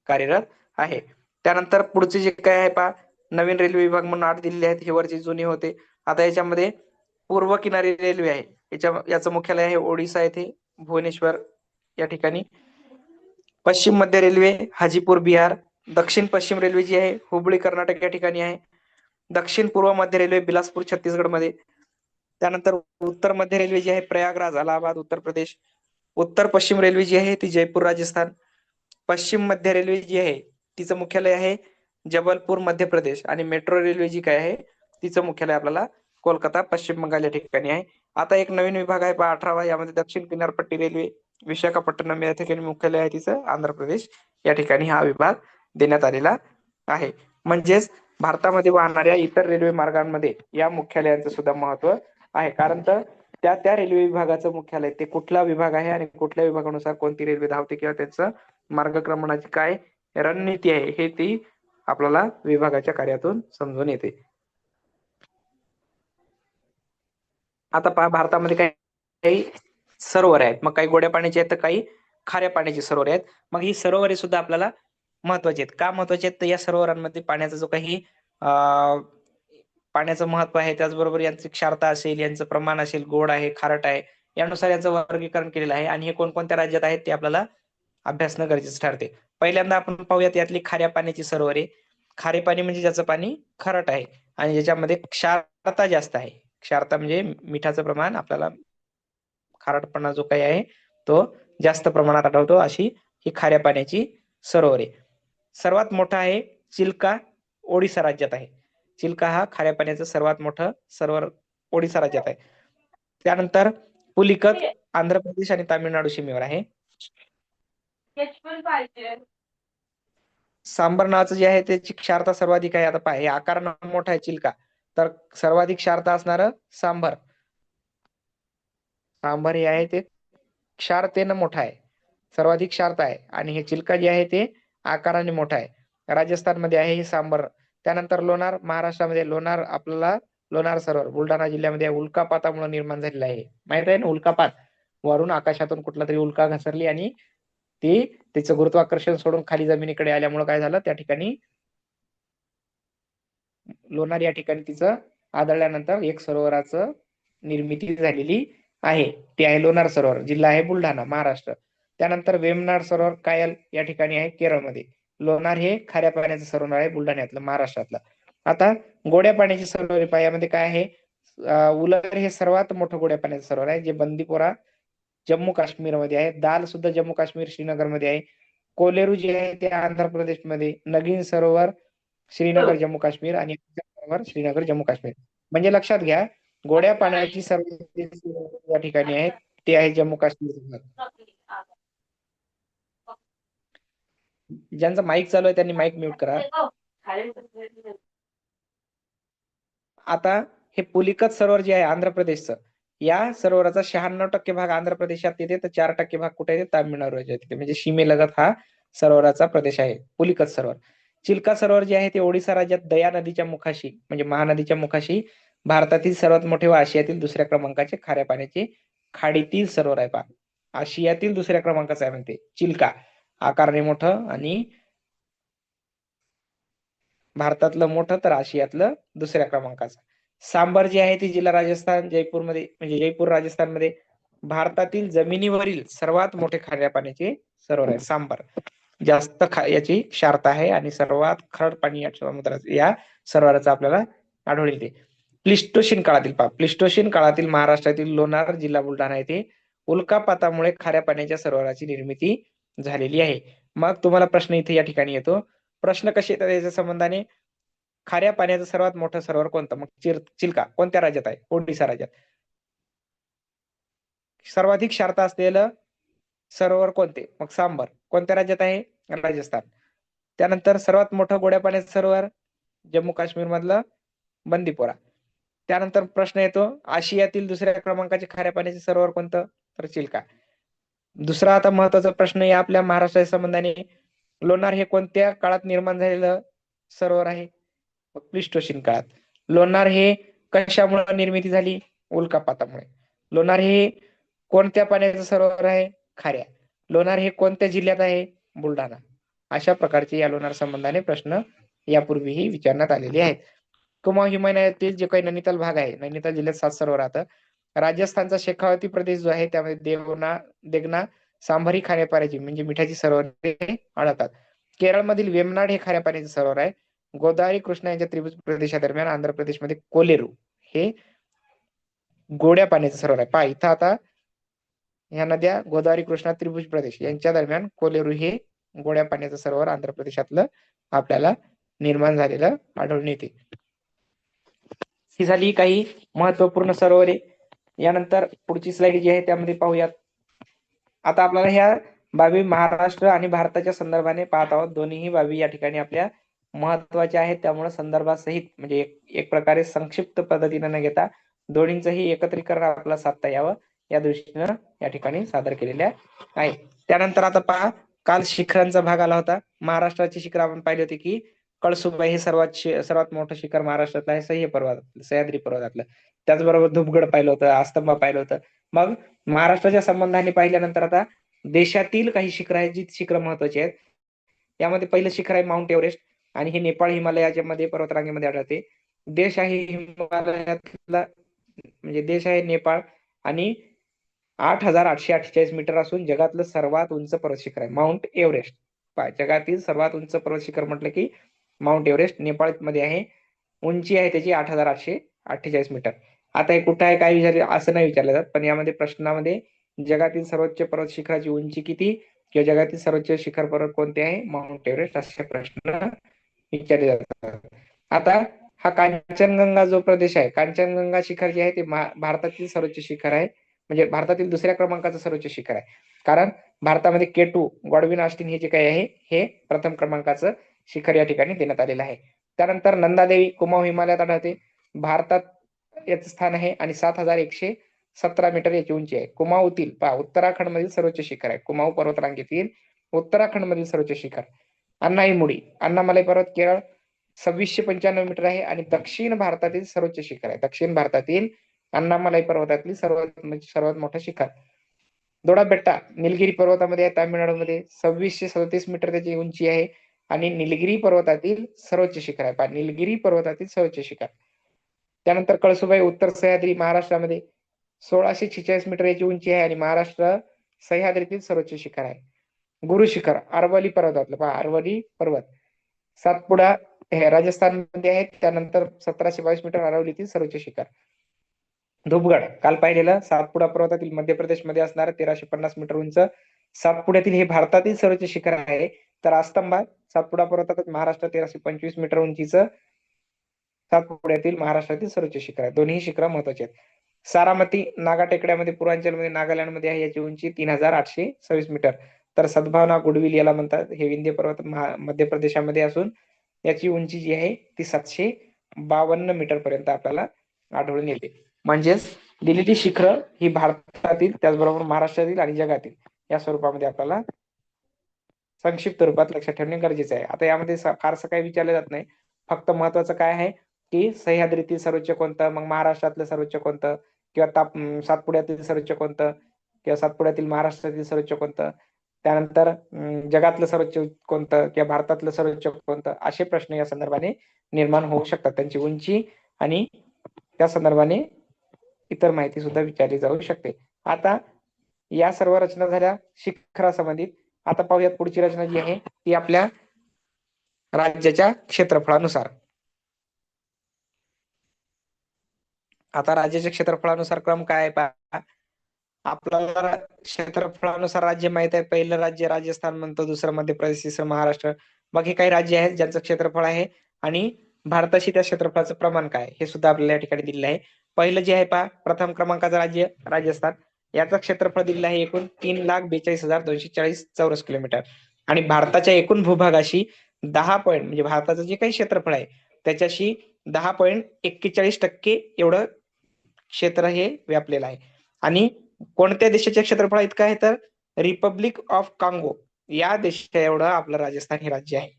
Speaker 4: कार्यरत आहे. त्यानंतर पुढचे जे काय आहे पहा नवीन रेल्वे विभाग म्हणून 8 दिलेले आहेत. हे वरचे जुने होते. आता याच्यामध्ये पूर्व किनारी रेल्वे आहे. याचं मुख्यालय आहे ओडिसा येथे भुवनेश्वर या ठिकाणी. पश्चिम मध्य रेल्वे हाजीपूर बिहार. दक्षिण पश्चिम रेल्वे जी आहे हुबळी कर्नाटक या ठिकाणी आहे. दक्षिण पूर्व मध्य रेल्वे बिलासपूर छत्तीसगड मध्ये. त्यानंतर उत्तर मध्य रेल्वे जी आहे प्रयागराज अलाहाबाद उत्तर प्रदेश. उत्तर पश्चिम रेल्वे जी आहे ती जयपूर राजस्थान. पश्चिम मध्य रेल्वे जी आहे तिचं मुख्यालय आहे जबलपूर मध्य प्रदेश. आणि मेट्रो रेल्वे जी काय आहे तिचं मुख्यालय आपल्याला कोलकाता पश्चिम बंगाल या ठिकाणी आहे. आता एक नवीन विभाग आहे 18वा. यामध्ये दक्षिण किनारपट्टी रेल्वे विशाखापट्टणम या ठिकाणी मुख्यालय आहे तिचं आंध्र प्रदेश या ठिकाणी हा विभाग देण्यात आलेला आहे. म्हणजेच भारतामध्ये वाहणाऱ्या इतर रेल्वे मार्गांमध्ये या मुख्यालयांचं सुद्धा महत्व आहे. कारण तर त्या रेल्वे विभागाचं मुख्यालय ते कुठला विभाग आहे आणि कुठल्या विभागानुसार कोणती रेल्वे धावते किंवा त्यांचं मार्गक्रमणाची काय रणनीती आहे हे ती आपल्याला विभागाच्या कार्यातून समजून येते. आता पहा भारतामध्ये काही सरोवर आहेत. मग काही गोड्या पाण्याची आहेत तर काही खाऱ्या पाण्याची सरोवर आहेत. मग ही सरोवरे सुद्धा आपल्याला महत्वाची आहेत. का महत्वाची आहेत तर या सरोवरांमध्ये पाण्याचा जो काही पाण्याचं महत्व आहे त्याचबरोबर यांची क्षारता असेल यांचं प्रमाण असेल गोड आहे खारट आहे यानुसार यांचं वर्गीकरण केलेलं आहे. आणि हे कोणकोणत्या राज्यात आहेत ते आपल्याला अभ्यासणं गरजेचं ठरते. पहिल्यांदा आपण पाहूयात यातली खाऱ्या पाण्याची सरोवरे. खारे पाणी म्हणजे ज्याचं पाणी खारट आहे आणि ज्याच्यामध्ये क्षारता जास्त आहे. क्षारता म्हणजे मिठाचं प्रमाण आपल्याला खारटपणा जो काही आहे तो जास्त प्रमाणात आढळतो अशी ही खाऱ्या पाण्याची सरोवरे. सर्वात मोठा आहे चिल्का ओडिसा राज्यात आहे. चिल्का हा खाऱ्या पाण्याचं सर्वात मोठं सरोवर ओडिसा राज्यात आहे. त्यानंतर पुलिकत आंध्र प्रदेश आणि तामिळनाडू सीमेवर आहे. सांबर नावाचं जे आहे त्याची क्षारता सर्वाधिक आहे. आता पहा आकारानं मोठा आहे चिल्का तर सर्वाधिक क्षारता असणार सांबर. सांबर हे आहे ते क्षारतेनं मोठा आहे सर्वाधिक क्षारता आहे. आणि हे चिल्का जे आहे ते आकाराने मोठा आहे. राजस्थान मध्ये आहे हे सांबर. त्यानंतर लोणार महाराष्ट्रामध्ये लोणार आपल्याला लोणार सरोवर बुलढाणा जिल्ह्यामध्ये उल्कापातामुळे निर्माण झालेला आहे. माहित आहे ना उल्कापात वरून आकाशातून कुठला तरी उल्का घसरली आणि ती तिचं गुरुत्वाकर्षण सोडून खाली जमिनीकडे आल्यामुळे काय झालं त्या ठिकाणी लोणार या ठिकाणी तिचं आदळल्यानंतर एक सरोवराचं निर्मिती झालेली आहे. ते आहे लोणार सरोवर. जिल्हा आहे बुलढाणा महाराष्ट्र. त्यानंतर वेमनाड सरोवर कायल या ठिकाणी आहे केरळमध्ये. लोणार हे खाऱ्या पाण्याचं सरोवर आहे बुलढाण्यातलं महाराष्ट्रातलं. आता गोड्या पाण्याची सरोवर पायामध्ये काय आहे उलर हे सर्वात मोठं गोड्या पाण्याचं सरोवर आहे जे बंदीपोरा जम्मू काश्मीर मध्ये आहे. दाल सुद्धा जम्मू काश्मीर श्रीनगर मध्ये आहे. कोलेरू जे आहे ते आंध्र प्रदेश मध्ये. नगीन सरोवर श्रीनगर जम्मू काश्मीर आणि सरोवर श्रीनगर जम्मू काश्मीर. म्हणजे लक्षात घ्या गोड्या पाण्याची सर्व या ठिकाणी आहेत ते आहे जम्मू काश्मीर. ज्यांचा माईक चालू आहे त्यांनी माईक म्यूट करा. आता हे पुलिकत सरोवर जे आहे आंध्र प्रदेशचं या सरोवराचा 96% भाग आंध्र प्रदेशात येते तर 4% भाग कुठे येते तामिळनाडू राज्यात येते. म्हणजे सीमेलगत हा सरोवराचा प्रदेश आहे पुलिकत सरोवर. चिल्का सरोवर जे आहे ते ओडिसा राज्यात दया नदीच्या मुखाशी म्हणजे महानदीच्या मुखाशी भारतातील सर्वात मोठे व आशियातील दुसऱ्या क्रमांकाचे खाऱ्या पाण्याचे खाडीतील सरोवर आहे. पहा आशियातील दुसऱ्या क्रमांकाचं आहे म्हणते चिल्का. आकाराने मोठं आणि भारतातलं मोठं तर आशियातलं दुसऱ्या क्रमांकाचं. सांबर जे आहे ते जिल्हा राजस्थान जयपूर मध्ये म्हणजे जयपूर राजस्थान मध्ये भारतातील जमिनीवरील सर्वात मोठे खाऱ्या पाण्याचे सरोवर आहे सांबर. जास्त याची क्षारता आहे आणि सर्वात खारट पाणी या समुद्रात या सरोवराचं आपल्याला आढळून येते. प्लिस्टोशिन काळातील प्लिस्टोशिन काळातील महाराष्ट्रातील लोणार जिल्हा बुलढाणा येथे उल्कापातामुळे खाऱ्या पाण्याच्या सरोवराची निर्मिती झालेली आहे. मग तुम्हाला प्रश्न इथे या ठिकाणी येतो. प्रश्न कसे येतात याच्या संबंधाने खाऱ्या पाण्याचं सर्वात मोठं सरोवर कोणतं मग चिल्का कोणत्या राज्यात आहे ओडिसा राज्यात. सर्वाधिक क्षारता असलेलं सरोवर कोणते मग सांबर कोणत्या राज्यात आहे राजस्थान. त्यानंतर सर्वात मोठं गोड्या पाण्याचं सरोवर जम्मू काश्मीर मधलं बंदीपोरा. त्यानंतर प्रश्न येतो आशियातील दुसऱ्या क्रमांकाचे खाऱ्या पाण्याचे सरोवर कोणतं तर चिल्का. दुसरा आता महत्वाचा प्रश्न आहे आपल्या महाराष्ट्राच्या संबंधाने लोणार हे कोणत्या काळात निर्माण झालेलं सरोवर आहे मग प्लिस्टोसिन काळात. लोणार हे कशामुळे निर्मिती झाली? उल्कापातामुळे. लोणार हे कोणत्या पाण्याचं सरोवर आहे? खाऱ्या. लोणार हे कोणत्या जिल्ह्यात आहे? बुलढाणा. अशा प्रकारचे या लोणार संबंधाने प्रश्न यापूर्वीही विचारण्यात आलेले आहेत. कुमाऊ हिमालयातील जे काही नैनिताल भाग आहे, नैनिताल जिल्ह्यात 7 सरोवर राहतं. राजस्थानचा शेखावती प्रदेश जो आहे त्यामध्ये देगना, सांभरी खाऱ्या पाण्याची म्हणजे मिठाची सरोवरे आढळतात. केरळमधील वेमनाड हे खाऱ्या पाण्याचे सरोवर आहे. गोदावरी कृष्णा यांच्या त्रिभुज प्रदेशादरम्यान आंध्र प्रदेशमध्ये कोलेरू हे गोड्या पाण्याचं सरोवर आहे. पहा इथं आता ह्या नद्या गोदावरी कृष्णा त्रिभुज प्रदेश यांच्या दरम्यान कोलेरू हे गोड्या पाण्याचं सरोवर आंध्र प्रदेशातलं आपल्याला निर्माण झालेलं आढळून येते. ही झाली काही महत्वपूर्ण सरोवरे. यानंतर पुढची स्लाइड जी आहे त्यामध्ये पाहूयात. आता आपल्याला ह्या बाबी महाराष्ट्र आणि भारताच्या संदर्भाने पाहत आहोत. दोन्ही बाबी या ठिकाणी आपल्या महत्वाच्या आहेत, त्यामुळे संदर्भासहित म्हणजे एक प्रकारे संक्षिप्त पद्धतीने न घेता दोन्हींचंही एकत्रीकरण आपल्याला साधता यावं या दृष्टीनं या ठिकाणी सादर केलेल्या आहे. त्यानंतर आता पहा, काल शिखरांचा भाग आला होता. महाराष्ट्राची शिखर आपण पाहिली होती की कळसुबाई हे सर्वात मोठं शिखर महाराष्ट्रातलं आहे, सह्याद्री पर्वतातलं. त्याचबरोबर धुपगड पाहिलं होतं, आस्तंबा पाहिलं होतं. मग महाराष्ट्राच्या संबंधाने पाहिल्यानंतर आता देशातील काही शिखर आहेत जी शिखर महत्वाची आहेत. यामध्ये पहिलं शिखर आहे माउंट एव्हरेस्ट आणि हे नेपाळ हिमालयाच्या मध्ये पर्वतरांगेमध्ये आढळते. देश आहे हिमालयातला म्हणजे देश आहे नेपाळ आणि 8,848 मीटर असून जगातलं सर्वात उंच पर्वत शिखर आहे माउंट एव्हरेस्ट. जगातील सर्वात उंच पर्वत शिखर म्हटलं की माउंट एव्हरेस्ट नेपाळ मध्ये आहे. उंची आहे त्याची 8,848 मीटर. आता हे कुठं आहे काय विचारले असं नाही विचारलं जात, पण यामध्ये प्रश्नामध्ये जगातील सर्वोच्च पर्वत शिखराची उंची किती किंवा जगातील सर्वोच्च शिखर पर्वत कोणते आहे माउंट एव्हरेस्ट असे प्रश्न विचारले जातात. आता हा कांचनगंगा जो प्रदेश आहे, कांचनगंगा शिखर जे आहे ते भारतातील सर्वोच्च शिखर आहे, म्हणजे भारतातील दुसऱ्या क्रमांकाचं सर्वोच्च शिखर आहे. कारण भारतामध्ये K2 गॉडविन ऑस्टिन हे जे काही आहे हे प्रथम क्रमांकाचं शिखर या ठिकाणी देण्यात आलेलं आहे. त्यानंतर नंदादेवी कुमाऊ हिमालयात आढळते. भारतात याचं स्थान आहे आणि 7,117 मीटर याची उंची आहे. कुमाऊतील उत्तराखंड मधील सर्वोच्च शिखर आहे. कुमाऊ पर्वतरांगेतील उत्तराखंड मधील सर्वोच्च शिखर. अण्णामलाई पर्वत केरळ 2,695 मीटर आहे आणि दक्षिण भारतातील सर्वोच्च शिखर आहे. दक्षिण भारतातील अण्णामलाई पर्वतातील सर्वात मोठं शिखर. दोडाबेट्टा निलगिरी पर्वतामध्ये आहे तामिळनाडूमध्ये. 2,637 मीटर त्याची उंची आहे आणि निलगिरी पर्वतातील सर्वोच्च शिखर आहे. निलगिरी पर्वतातील सर्वोच्च शिखर. त्यानंतर कळसुबाई उत्तर सह्याद्री महाराष्ट्रामध्ये 1,646 मीटर याची उंची आहे आणि महाराष्ट्र सह्याद्रीतील सर्वोच्च शिखर आहे. गुरु शिखर अरवली पर्वतातलं अरवली पर्वत. सातपुडा हे राजस्थान मध्ये आहे. त्यानंतर 1,722 मीटर अरवलीतील सर्वोच्च शिखर. धुपगड काल पाहिलेलं सातपुडा पर्वतातील मध्य प्रदेश मध्ये असणार 1,350 मीटर उंच. सातपुड्यातील हे भारतातील सर्वोच्च शिखर आहे. तर आस्तंबा सातपुडा पर्वतातच महाराष्ट्र 1,325 मीटर उंचीचं सातपुड्यातील महाराष्ट्रातील सर्वोच्च शिखर आहे. दोन्ही शिखर महत्वाचे आहेत. सारामती नागा टेकड्यामध्ये पूर्वांचलमध्ये नागालँड मध्ये आहे. याची उंची 3,826 मीटर. तर सद्भावना गुडविल याला म्हणतात. हे विंध्य पर्वत मध्य प्रदेशामध्ये असून याची उंची जी आहे ती 752 मीटर पर्यंत आपल्याला आढळून येते. म्हणजेच दिलेली शिखरं ही भारतातील त्याचबरोबर महाराष्ट्रातील आणि जगातील या स्वरूपामध्ये आपल्याला संक्षिप्त रूपात लक्षात ठेवणे गरजेचे आहे. आता यामध्ये फारसं काही विचारलं जात नाही. फक्त महत्वाचं काय आहे की सह्याद्रीतील सर्वोच्च कोणतं, मग महाराष्ट्रातलं सर्वोच्च कोणतं किंवा सातपुड्यातील सर्वोच्च कोणतं किंवा सातपुड्यातील महाराष्ट्रातील सर्वोच्च कोणतं, त्यानंतर जगातलं सर्वोच्च कोणतं किंवा भारतातलं सर्वोच्च कोणतं, असे प्रश्न या संदर्भाने निर्माण होऊ शकतात. त्यांची उंची आणि त्या संदर्भाने इतर माहिती सुद्धा विचारली जाऊ शकते. आता या सर्व रचना झाल्या शिखरासंबंधित. आता पाहूयात पुढची रचना जी आहे ती आपल्या राज्याच्या क्षेत्रफळानुसार. आता राज्याच्या क्षेत्रफळानुसार क्रम काय आहे पहा. आपल्याला क्षेत्रफळानुसार राज्य माहित आहे. पहिलं राज्य राजस्थान म्हणतो, दुसरं मध्य प्रदेश, तिसरं महाराष्ट्र. मग हे काही राज्य आहेत ज्यांचं क्षेत्रफळ आहे आणि भारताशी त्या क्षेत्रफळाचं प्रमाण काय हे सुद्धा आपल्याला या ठिकाणी दिलेलं आहे. पहिलं जे आहे पहा प्रथम क्रमांकाचं राज्य राजस्थान. याचं क्षेत्रफळ दिलेलं आहे एकूण 3,42,240 चौरस किलोमीटर आणि भारताच्या एकूण भूभागाशी 10 पॉईंट म्हणजे भारताचं जे काही क्षेत्रफळ आहे त्याच्याशी 10.41% एवढं क्षेत्र हे व्यापलेलं आहे. आणि कोणत्या देशाच्या क्षेत्रफळा इतकं आहे तर रिपब्लिक ऑफ कांगो या देशाच्या एवढं आपलं राजस्थान हे राज्य आहे.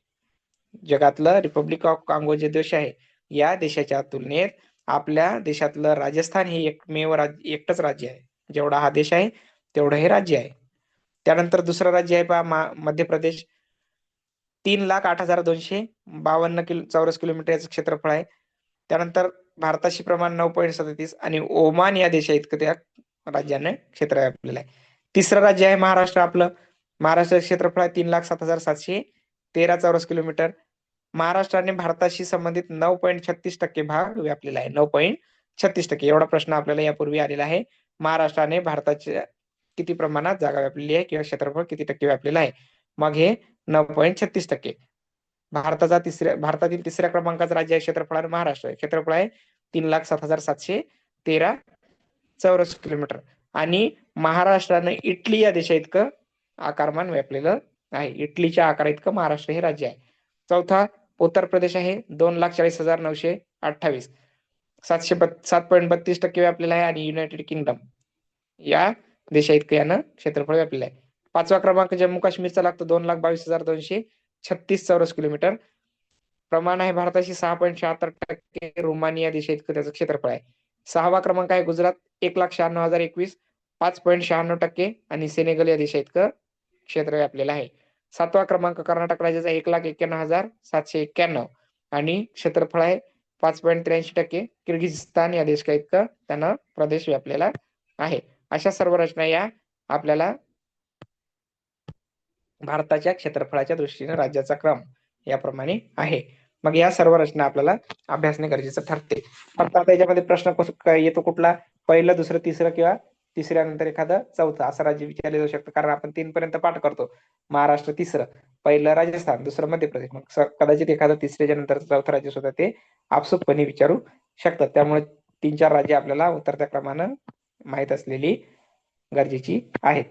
Speaker 4: जगातलं रिपब्लिक ऑफ कांगो जे देश आहे या देशाच्या तुलनेत आपल्या देशातलं राजस्थान हे एकमेव राज्य एकटंच राज्य आहे. जेवढा हा देश आहे तेवढं हे राज्य आहे. त्यानंतर दुसरं राज्य आहे पहा मध्य प्रदेश. 3,08,252 चौरस किलोमीटर याचं क्षेत्रफळ आहे. त्यानंतर भारताशी प्रमाण 9.37 आणि ओमान या देशा इतकं त्या राज्याने क्षेत्र व्यापलेलं आहे. तिसरं राज्य आहे महाराष्ट्र आपलं. महाराष्ट्र क्षेत्रफळ आहे 3,07,713 चौरस किलोमीटर. महाराष्ट्राने भारताशी संबंधित 9.36% भाग व्यापलेला आहे. 9.36% एवढा प्रश्न आपल्याला यापूर्वी आलेला आहे. महाराष्ट्राने भारताच्या किती प्रमाणात जागा व्यापलेली आहे किंवा क्षेत्रफळ किती टक्के व्यापलेलं आहे. मग हे 9.36%. भारतातील तिसऱ्या क्रमांकाचं राज्य आहे क्षेत्रफळाने महाराष्ट्र. क्षेत्रफळ आहे 3,07,713 चौरस किलोमीटर आणि महाराष्ट्राने इटली या देशा इतकं आकारमान व्यापलेलं आहे. इटलीच्या आकारा इतकं महाराष्ट्र हे राज्य आहे. चौथा उत्तर प्रदेश आहे 2,40,928 7.32% व्यापलेला आहे आणि युनायटेड किंगडम या देशा इतकं यानं क्षेत्रफळ व्यापलेलं आहे. पाचवा क्रमांक जम्मू काश्मीरचा लागतो 2,22,236 चौरस किलोमीटर. प्रमाण आहे भारताशी 6.76%. रोमानिया देशा इतकं त्याचं क्षेत्रफळ आहे. सहावा क्रमांक आहे गुजरात 1,96,021 5.96% आणि सेनेगल या देशा इतकं क्षेत्र व्यापलेलं आहे. सातवा क्रमांक कर्नाटक राज्याचा 1,91,791 आणि क्षेत्रफळ आहे 5.83%. किर्गिझिस्तान या देशा इतकं त्यानं प्रदेश व्यापलेला आहे. अशा सर्व रचना या आपल्याला भारताच्या क्षेत्रफळाच्या दृष्टीने राज्याचा क्रम याप्रमाणे आहे. मग या सर्व रचना आपल्याला अभ्यासणे गरजेचं ठरते. फक्त आता याच्यामध्ये प्रश्न येतो कुठला, पहिलं, दुसरं, तिसरं किंवा तिसऱ्यानंतर एखादं चौथं असं राज्य विचारले जाऊ शकतं. कारण आपण 3 पर्यंत पाठ करतो. महाराष्ट्र तिसरं, पहिलं राजस्थान, दुसरं मध्य प्रदेश. मग कदाचित एखादं तिसऱ्याच्या नंतर चौथं राज्य सुद्धा ते आपसुकपणे विचारू शकतात. त्यामुळे 3-4 राज्य आपल्याला उतरत्या क्रमानं माहित असलेली गरजेची आहेत.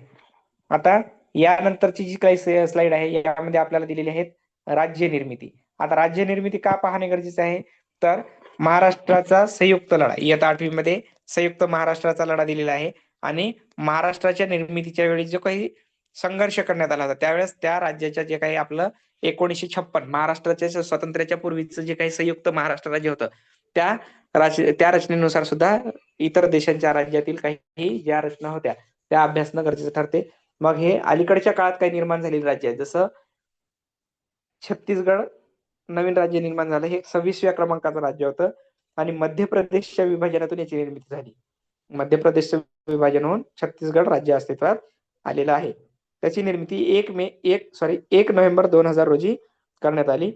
Speaker 4: आता यानंतरची जी काही स्लाइड आहे यामध्ये आपल्याला दिलेली आहेत राज्य निर्मिती. आता राज्य निर्मिती का पाहणे गरजेचे आहे, तर महाराष्ट्राचा संयुक्त लढा इयत्ता 8वी मध्ये संयुक्त महाराष्ट्राचा लढा दिलेला आहे आणि महाराष्ट्राच्या निर्मितीच्या वेळी जो काही संघर्ष करण्यात आला होता त्यावेळेस त्या राज्याच्या जे काही आपलं 1956 महाराष्ट्राच्या स्वातंत्र्याच्या पूर्वीचं जे काही संयुक्त महाराष्ट्र राज्य होतं त्या रचनेनुसार सुद्धा इतर देशांच्या राज्यातील काही ज्या रचना होत्या त्या अभ्यासणं गरजेचं ठरते. मग हे अलीकडच्या काळात काही निर्माण झालेली राज्य आहे, जसं छत्तीसगड नवीन राज्य निर्माण झालं, हे 26व्या क्रमांकाचं राज्य होतं आणि मध्य प्रदेशच्या विभाजनातून याची निर्मिती झाली. मध्य प्रदेशचं विभाजन होऊन छत्तीसगड राज्य अस्तित्वात आलेलं आहे. त्याची निर्मिती 1 नोव्हेंबर 2000 रोजी करण्यात आली.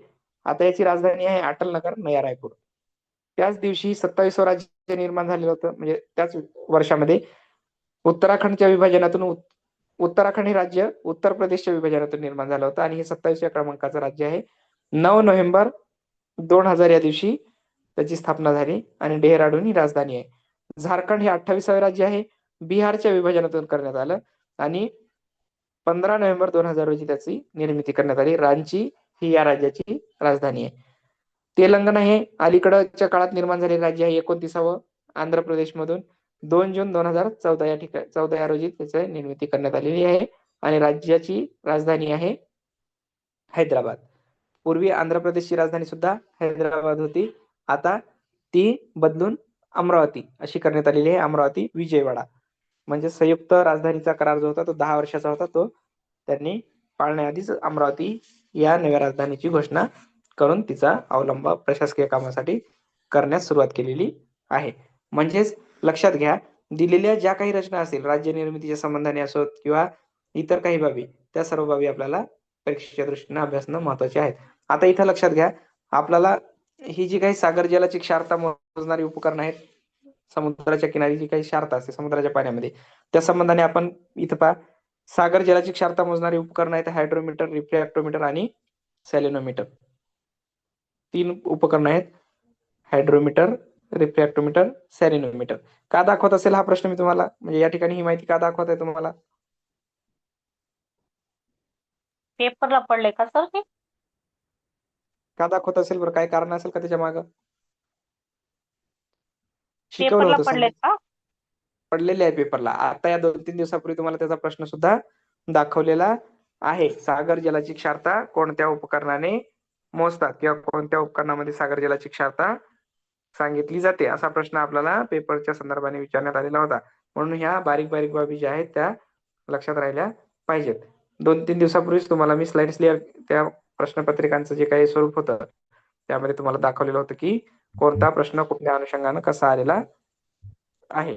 Speaker 4: आता याची राजधानी आहे अटलनगर, नया रायपूर. त्याच दिवशी 27वं राज्य निर्माण झालेलं होतं, म्हणजे त्याच वर्षामध्ये उत्तराखंडच्या विभाजनातून उत्तराखंड हे राज्य उत्तर प्रदेशच्या विभाजनातून निर्माण झालं होतं आणि हे 27व्या क्रमांकाचं राज्य आहे. 9 नोव्हेंबर 2000 या दिवशी त्याची स्थापना झाली आणि डेहराडून ही राजधानी आहे. झारखंड हे 28वे राज्य आहे, बिहारच्या विभाजनातून करण्यात आलं आणि 15 नोव्हेंबर 2000 रोजी त्याची निर्मिती करण्यात आली. रांची ही या राज्याची राजधानी आहे. तेलंगणा हे अलीकडच्या काळात निर्माण झालेले राज्य आहे, 29वं. आंध्र प्रदेश मधून 2 जून 2014 या रोजी त्याची निर्मिती करण्यात आलेली आहे आणि राज्याची राजधानी आहे हैदराबाद. पूर्वी आंध्र प्रदेशची राजधानी सुद्धा हैदराबाद होती, आता ती बदलून अमरावती अशी करण्यात आलेली आहे. अमरावती विजयवाडा. म्हणजे संयुक्त राजधानीचा करार जो होता तो 10 वर्षाचा होता, तो त्यांनी पाळण्याआधीच अमरावती या नव्या राजधानीची घोषणा करून तिचा अवलंब प्रशासकीय कामासाठी करण्यास सुरुवात केलेली आहे. म्हणजेच लक्षात घ्या, दिलेल्या ज्या काही रचना असतील राज्य निर्मितीच्या संबंधाने असोत किंवा इतर काही बाबी, त्या सर्व बाबी आपल्याला परीक्षेच्या दृष्टीने अभ्यासणं महत्वाचे आहेत. आता इथं लक्षात घ्या, आपल्याला ही जी काही सागर जलाची क्षारता मोजणारी उपकरणं आहेत, समुद्राच्या किनारी जी काही क्षारता असते समुद्राच्या पाण्यामध्ये, त्या संबंधाने आपण इथं पहा सागर जलाची क्षारता मोजणारी उपकरणं आहेत हायड्रोमीटर, रिफ्रॅक्टोमीटर आणि सॅलिनोमीटर. 3 उपकरणं आहेत, हायड्रोमीटर, रिफ्रॅक्टोमीटर, सॅलिनोमीटर. का दाखवत असेल हा प्रश्न मी तुम्हाला, म्हणजे या ठिकाणी ही माहिती का दाखवत आहे तुम्हाला?
Speaker 2: पेपरला पडले का सर ते?
Speaker 4: का दाखवत असेल बरं, काय कारण असेल का त्याच्या मागं? शिकवलं
Speaker 2: पेपरला
Speaker 4: होतं
Speaker 2: पडलेत का?
Speaker 4: पडलेले आहे पेपरला. आता या 2-3 दिवसापूर्वी तुम्हाला त्याचा प्रश्न सुद्धा दाखवलेला आहे. सागर जलाची क्षारता कोणत्या उपकरणाने मोजतात किंवा कोणत्या उपकरणामध्ये सागर जलाची क्षारता सांगितली जाते, असा प्रश्न आपल्याला पेपरच्या संदर्भाने विचारण्यात आलेला होता. म्हणून ह्या बारीक बारीक बाबी ज्या आहेत त्या लक्षात राहिल्या पाहिजेत. 2-3 दिवसापूर्वीच तुम्हाला मी स्लाइड्स त्या प्रश्नपत्रिकांचं जे काही स्वरूप होतं त्यामध्ये तुम्हाला दाखवलेलं होतं की कोणता प्रश्न कुठल्या अनुषंगानं कसा आलेला आहे.